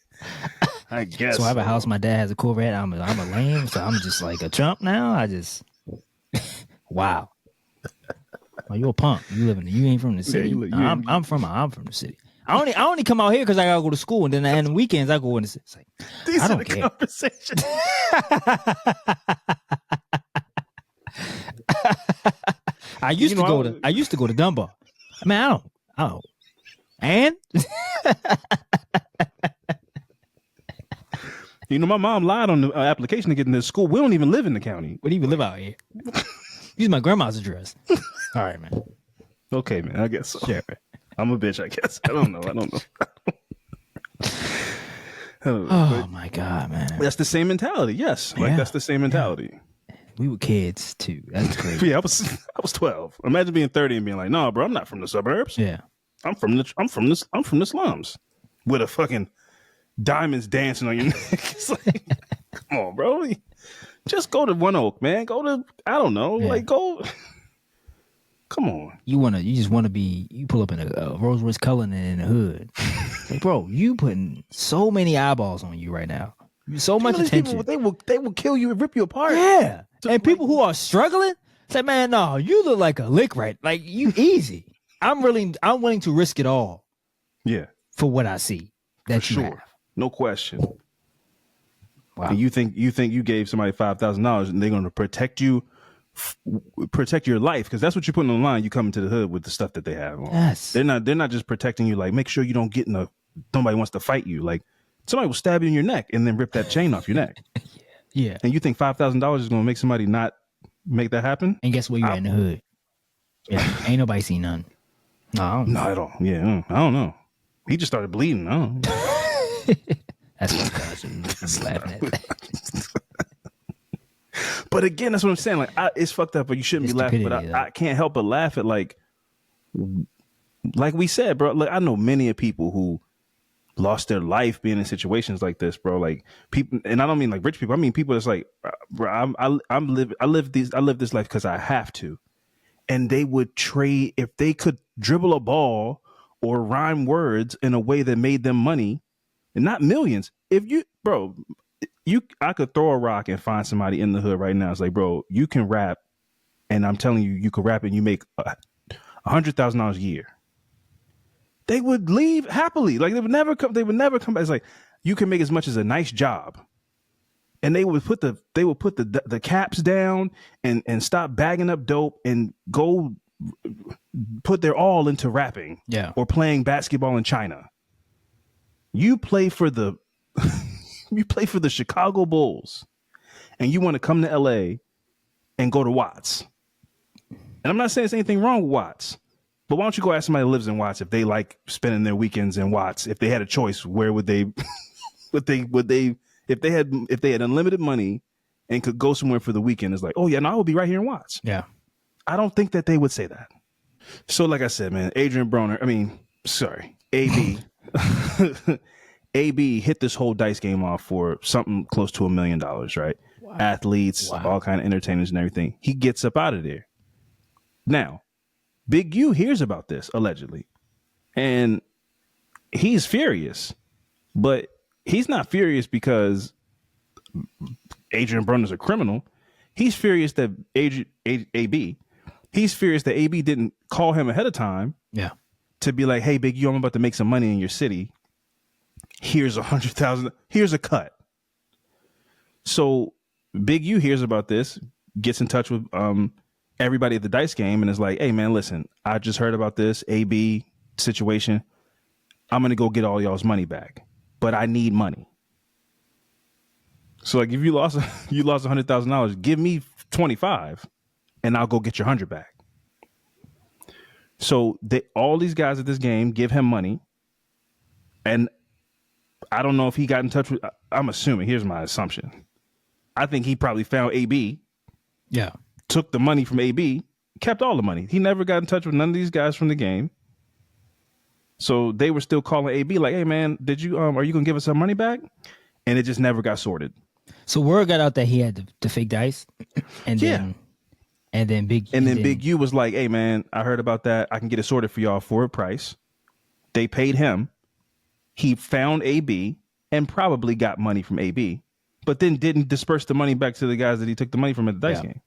I guess. So I have a house. My dad has a Corvette. I'm a lame. So I'm just like a chump now. Wow. Oh, you a punk. You ain't from the city. Yeah, I'm from the city. I only come out here because I gotta go to school, and then on the weekends I go in the city. It's like, these I are don't the care. conversations. I used to go to Dunbar. I mean, I don't. And you know, my mom lied on the application to get into school. We don't even live in the county. We don't even live out here. Use my grandma's address. All right, man. Okay, man. I guess so. Sure. I'm a bitch, I guess. I don't know. Oh my God, man. That's the same mentality. Yes. Like that's the same mentality. Yeah. We were kids too. That's crazy. Yeah, I was 12. Imagine being 30 and being like, no, bro, I'm not from the suburbs. Yeah. I'm from the slums. With a fucking diamonds dancing on your neck. It's like, come on, bro. Just go to One Oak, man. Go to, I don't know, like go. Come on. You just want to be. You pull up in a Rolls Royce Cullinan in the hood. Like, bro, you putting so many eyeballs on you right now. So much attention. People, they will kill you and rip you apart. Yeah. And people who are struggling say, man, no, you look like a lick right. Like you easy. I'm willing to risk it all. Yeah. For what I see. That's for sure. have. No question. Wow. And you think you gave somebody $5,000 and they're going to protect your life, because that's what you're putting on the line. You come into the hood with the stuff that they have on. Yes. They're not just protecting you, like make sure you don't get nobody wants to fight you. Like somebody will stab you in your neck and then rip that chain off your neck. Yeah. And you think $5,000 is going to make somebody not make that happen? And guess what? You're in the hood. Yeah. Ain't nobody seen none. No, not at all. Yeah. I don't know. He just started bleeding. I don't know. That's what I'm laughing at that. But again, that's what I'm saying. Like, it's fucked up, but you shouldn't be laughing. But I can't help but laugh at like we said, bro. Like I know many of people who lost their life being in situations like this, bro. Like people, and I don't mean like rich people. I mean people that's like, bro, I live this life because I have to, and they would trade if they could dribble a ball or rhyme words in a way that made them money, and not millions. If you, bro. I could throw a rock and find somebody in the hood right now. It's like, bro, you can rap, and I'm telling you, you can rap and you make $100,000 a year. They would leave happily. Like they would never come. They would never come back. It's like you can make as much as a nice job, and they would put the caps down and stop bagging up dope and go put their all into rapping. Yeah, or playing basketball in China. You play for the. You play for the Chicago Bulls and you want to come to LA and go to Watts. And I'm not saying there's anything wrong with Watts, but why don't you go ask somebody who lives in Watts if they like spending their weekends in Watts? If they had a choice, where would they, if they had unlimited money and could go somewhere for the weekend? It's like, oh yeah, no, I would be right here in Watts. Yeah. I don't think that they would say that. So like I said, man, AB. AB hit this whole dice game off for something close to $1 million, right? Wow. Athletes, all kind of entertainers and everything. He gets up out of there. Now, Big U hears about this, allegedly, and he's furious. But he's not furious because Adrian Broner's a criminal. He's furious that AB, he's furious that AB didn't call him ahead of time. Yeah. To be like, hey, Big U, I'm about to make some money in your city. Here's $100,000. Here's a cut. So Big U hears about this, gets in touch with everybody at the dice game, and is like, "Hey man, listen, I just heard about this AB situation. I'm gonna go get all y'all's money back, but I need money. So like, if you lost $100,000, give me 25, and I'll go get your 100 back." So all these guys at this game give him money, and I don't know if he got in touch with. I'm assuming. Here's my assumption. I think he probably found AB. Yeah. Took the money from AB, kept all the money. He never got in touch with none of these guys from the game. So they were still calling AB like, "Hey man, are you gonna give us our money back?" And it just never got sorted. So word got out that he had the fake dice, and then Big U was like, "Hey man, I heard about that. I can get it sorted for y'all for a price." They paid him. He found AB and probably got money from AB, but then didn't disperse the money back to the guys that he took the money from at the dice game.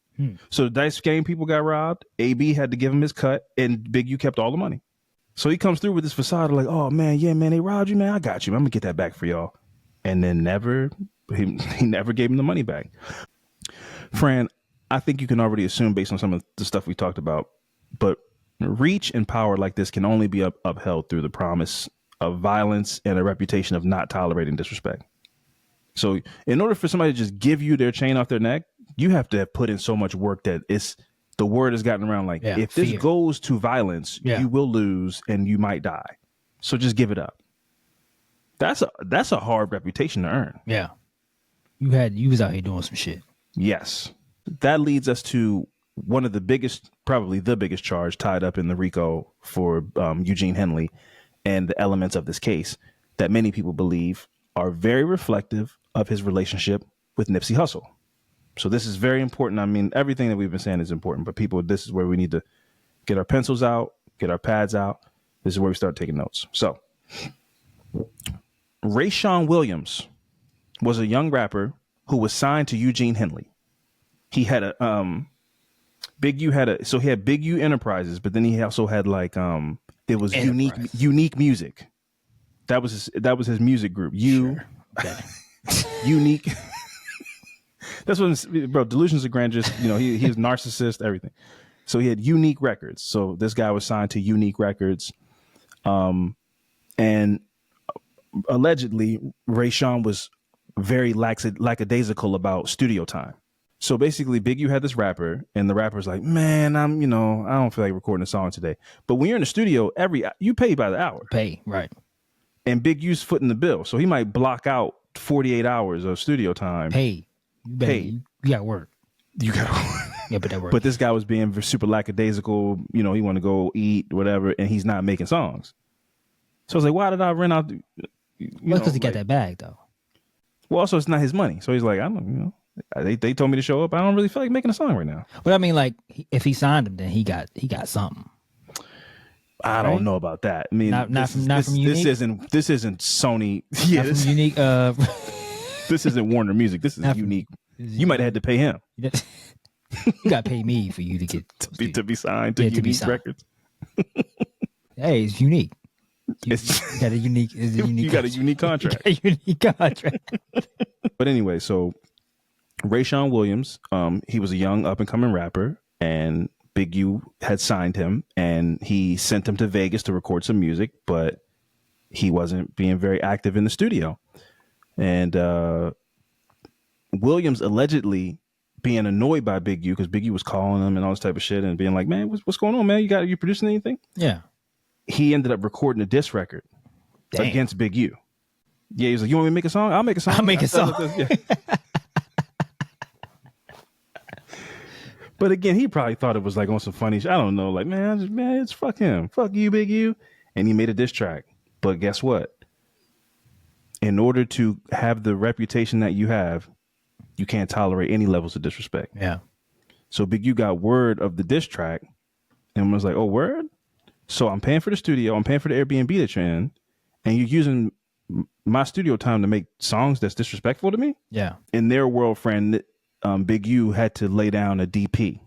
So the dice game people got robbed. AB had to give him his cut, and Big U kept all the money. So he comes through with this facade of like, "Oh man, yeah man, they robbed you, man. I got you. I'm gonna get that back for y'all." And then he never gave him the money back. Fran, I think you can already assume based on some of the stuff we talked about, but reach and power like this can only be upheld through the promise of violence and a reputation of not tolerating disrespect. So in order for somebody to just give you their chain off their neck, you have to have put in so much work that the word has gotten around like, if this goes to violence, you will lose and you might die. So just give it up. That's a hard reputation to earn. Yeah. You was out here doing some shit. Yes. That leads us to one of the biggest, probably the biggest charge tied up in the RICO for Eugene Henley and the elements of this case that many people believe are very reflective of his relationship with Nipsey Hussle. So this is very important. I mean, everything that we've been saying is important, but people, this is where we need to get our pencils out, get our pads out. This is where we start taking notes. So Rayshawn Williams was a young rapper who was signed to Eugene Henley. He had Big U so he had Big U Enterprises, but then he also had like it was unique music. That was his music group. Sure. Okay. Unique. That's what, bro. Delusions of grandeur. You know, he was narcissist, everything. So he had Unique Records. So this guy was signed to Unique Records, and allegedly Rayshawn was very lackadaisical about studio time. So basically, Big U had this rapper, and the rapper's like, "Man, I don't feel like recording a song today." But when you're in the studio, you pay by the hour. Pay, right. And Big U's footing the bill, so he might block out 48 hours of studio time. Pay. You got to work. You got to work. Yeah, but that works. But this guy was being super lackadaisical. You know, he want to go eat, whatever, and he's not making songs. So I was like, why did I rent out? Well, because he got that bag, though. Well, also, it's not his money. So he's like, I don't, they told me to show up. I don't really feel like making a song right now. But I mean, like, if he signed him, then he got something. I don't know about that. I mean, not from Unique? This isn't Sony. Yeah, not from Unique. This isn't Warner Music. This is Unique. You might have had to pay him. You got to pay me for you to get to be signed to Unique Records. Hey, it's Unique. You got a unique. You got a unique contract. A unique contract. But anyway, so Rayshawn Williams, he was a young up and coming rapper, and Big U had signed him, and he sent him to Vegas to record some music, but he wasn't being very active in the studio. And Williams allegedly being annoyed by Big U because Big U was calling him and all this type of shit and being like, "Man, what's going on, man? You producing anything?" Yeah. He ended up recording a diss record against Big U. Yeah, he was like, "You want me to make a song? I'll make a song. I'll make a song." Yeah. But again, he probably thought it was like on some funny shit. I don't know. Like, man, it's fuck him. Fuck you, Big U. And he made a diss track. But guess what? In order to have the reputation that you have, you can't tolerate any levels of disrespect. Yeah. So Big U got word of the diss track and was like, "Oh, word? So I'm paying for the studio. I'm paying for the Airbnb that you're in. And you're using my studio time to make songs that's disrespectful to me?" Yeah. In their world, friend, Big U had to lay down a DP,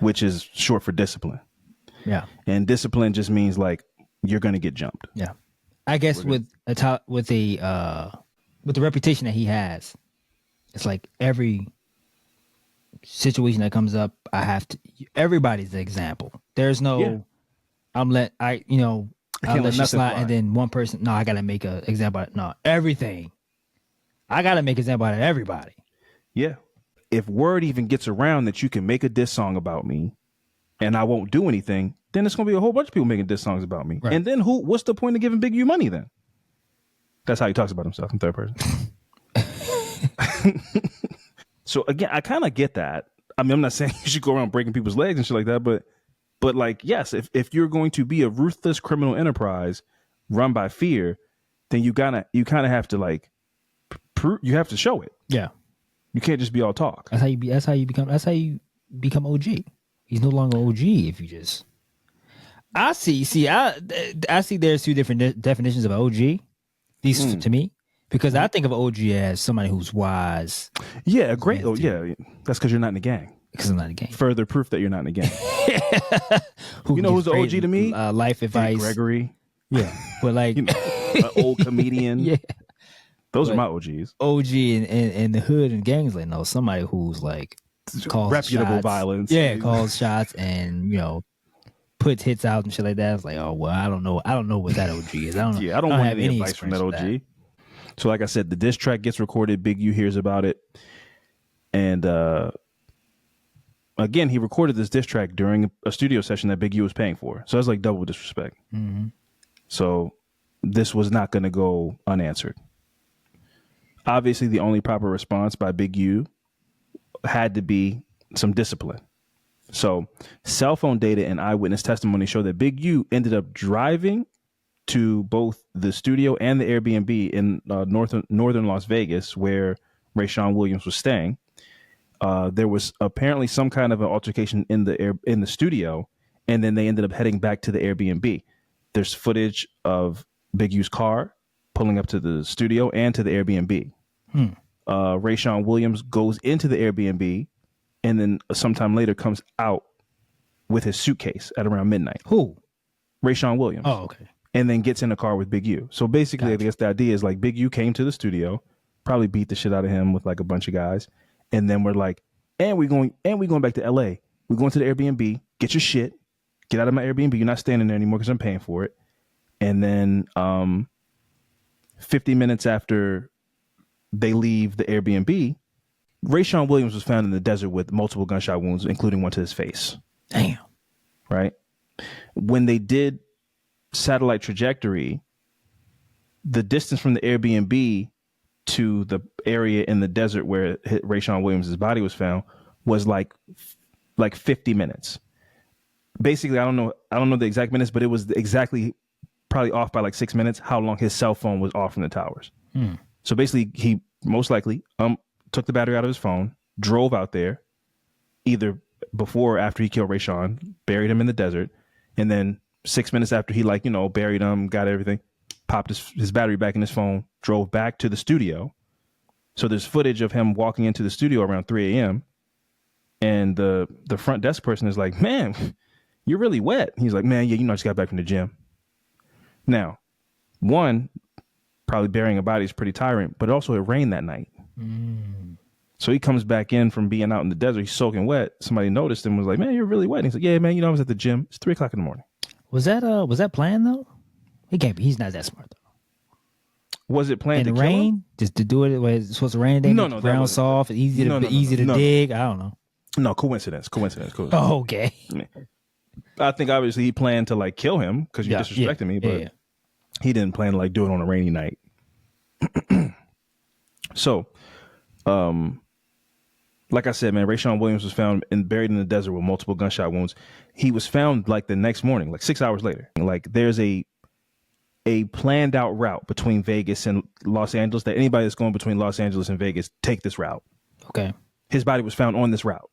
which is short for discipline. Yeah. And discipline just means like you're going to get jumped. Yeah. I guess with the reputation that he has, it's like every situation that comes up, everybody's the example. There's no, I'll let you slide, and then one person, no, I got to make an example out of, no, everything. I got to make an example out of everybody. Yeah. If word even gets around that you can make a diss song about me and I won't do anything, then it's going to be a whole bunch of people making diss songs about me. Right. And then what's the point of giving Big U money then? That's how he talks about himself in third person. So again, I kind of get that. I mean, I'm not saying you should go around breaking people's legs and shit like that, but like, yes, if you're going to be a ruthless criminal enterprise run by fear, then you kind of have to like You have to show it. Yeah. You can't just be all talk. That's how you become OG. He's no longer OG if you just. I see there's two different definitions of OG. These to me, because I think of OG as somebody who's wise. Yeah, great. Oh, yeah. That's because you're not in the gang. Because I'm not in the gang. Further proof that you're not in the gang. You know who's the OG to me? Life advice. Gregory. Yeah, but like an old comedian. Yeah, those are my OGs. OG in the hood and gangs, like no, somebody who's like calls reputable shots. violence. Yeah, calls shots and puts hits out and shit like that. It's like, oh well, I don't know what that OG is. I don't know. Yeah, I don't want have any advice from that OG. So like I said, the diss track gets recorded. Big U hears about it, and again, he recorded this diss track during a studio session that Big U was paying for. So that's like double disrespect. Mm-hmm. So this was not going to go unanswered. Obviously, the only proper response by Big U had to be some discipline. So cell phone data and eyewitness testimony show that Big U ended up driving to both the studio and the Airbnb in northern Las Vegas, where Rayshawn Williams was staying. There was apparently some kind of an altercation in the studio, and then they ended up heading back to the Airbnb. There's footage of Big U's car pulling up to the studio and to the Airbnb. Rayshawn Williams goes into the Airbnb and then sometime later comes out with his suitcase at around midnight. Who? Rayshawn Williams. Oh, okay. And then gets in the car with Big U. So basically, gotcha. I guess the idea is like Big U came to the studio, probably beat the shit out of him with like a bunch of guys. And then we're like, and we're going back to LA. We're going to the Airbnb, get your shit, get out of my Airbnb. You're not standing there anymore because I'm paying for it. And then 50 minutes after they leave the Airbnb, Rayshawn Williams was found in the desert with multiple gunshot wounds, including one to his face. Damn. Right? When they did satellite trajectory, the distance from the Airbnb to the area in the desert where Rayshawn Williams' body was found was like 50 minutes. Basically, I don't know the exact minutes, but it was exactly probably off by like 6 minutes how long his cell phone was off from the towers. So basically, he most likely took the battery out of his phone, drove out there, either before or after he killed Rayshawn, buried him in the desert, and then 6 minutes after he buried him, got everything, popped his battery back in his phone, drove back to the studio. So there's footage of him walking into the studio around 3 a.m. And the front desk person is like, man, you're really wet. He's like, man, yeah, I just got back from the gym. Now, one, probably burying a body is pretty tiring, but also it rained that night. So he comes back in from being out in the desert. He's soaking wet. Somebody noticed him and was like, man, you're really wet. And he's like, yeah, man, I was at the gym. It's 3 o'clock in the morning. Was that planned though? He can't be. He's not that smart though. Was it planned in to the rain? kill him? Just to do it where it's supposed to rain? No, ground soft, easy to dig. I don't know. No, coincidence. Oh, okay. I think obviously he planned to like kill him because you disrespected me, but he didn't plan to like do it on a rainy night. So, like I said, man, Rayshawn Williams was found buried in the desert with multiple gunshot wounds. He was found like the next morning, like 6 hours later. Like there's a planned out route between Vegas and Los Angeles that anybody that's going between Los Angeles and Vegas take this route. Okay. His body was found on this route.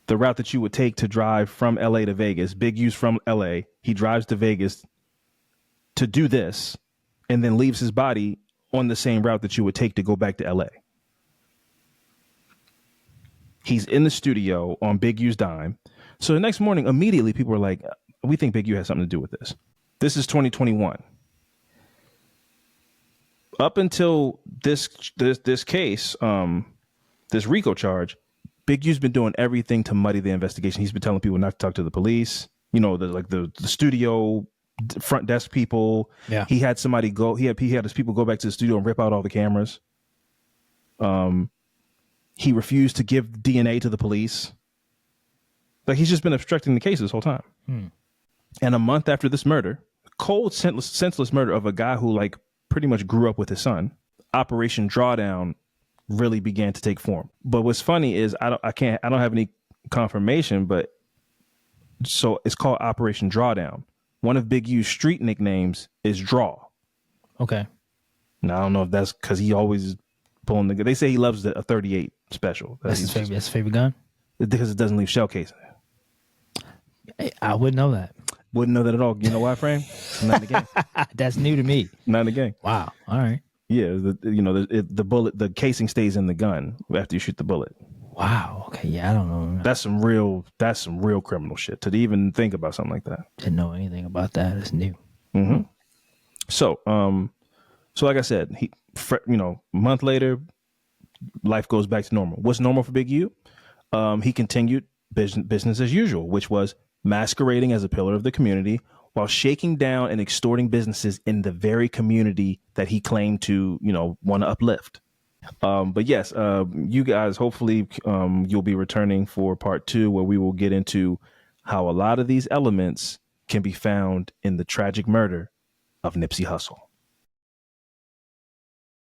The route that you would take to drive from LA to Vegas. Big U's from LA. He drives to Vegas to do this and then leaves his body on the same route that you would take to go back to LA. He's in the studio on Big U's dime. So the next morning, immediately people were like, we think Big U has something to do with this. This is 2021. Up until this case, this RICO charge, Big U's been doing everything to muddy the investigation. He's been telling people not to talk to the police. The studio front desk people. Yeah. He had somebody go. He had his people go back to the studio and rip out all the cameras. He refused to give DNA to the police. Like he's just been obstructing the case this whole time. And a month after this murder, cold, senseless murder of a guy who like pretty much grew up with his son, Operation Drawdown really began to take form. But what's funny is I don't have any confirmation, but so it's called Operation Drawdown. One of Big U's street nicknames is Draw. Okay. Now I don't know if that's because he always is pulling the gun. They say he loves a 38 special. That's his favorite. That's his favorite gun. Because it doesn't leave shell casing. I wouldn't know that. Wouldn't know that at all. You know why, Frame? It's not in the game. That's new to me. Not in the game. Wow. All right. Yeah, the bullet, the casing stays in the gun after you shoot the bullet. Wow. Okay. Yeah, I don't know. That's some real criminal shit to even think about something like that. Didn't know anything about that. It's new. Mm-hmm. So like I said, a month later, life goes back to normal. What's normal for Big U? He continued business as usual, which was masquerading as a pillar of the community while shaking down and extorting businesses in the very community that he claimed to, want to uplift. But yes, you guys, hopefully you'll be returning for part 2, where we will get into how a lot of these elements can be found in the tragic murder of Nipsey Hussle.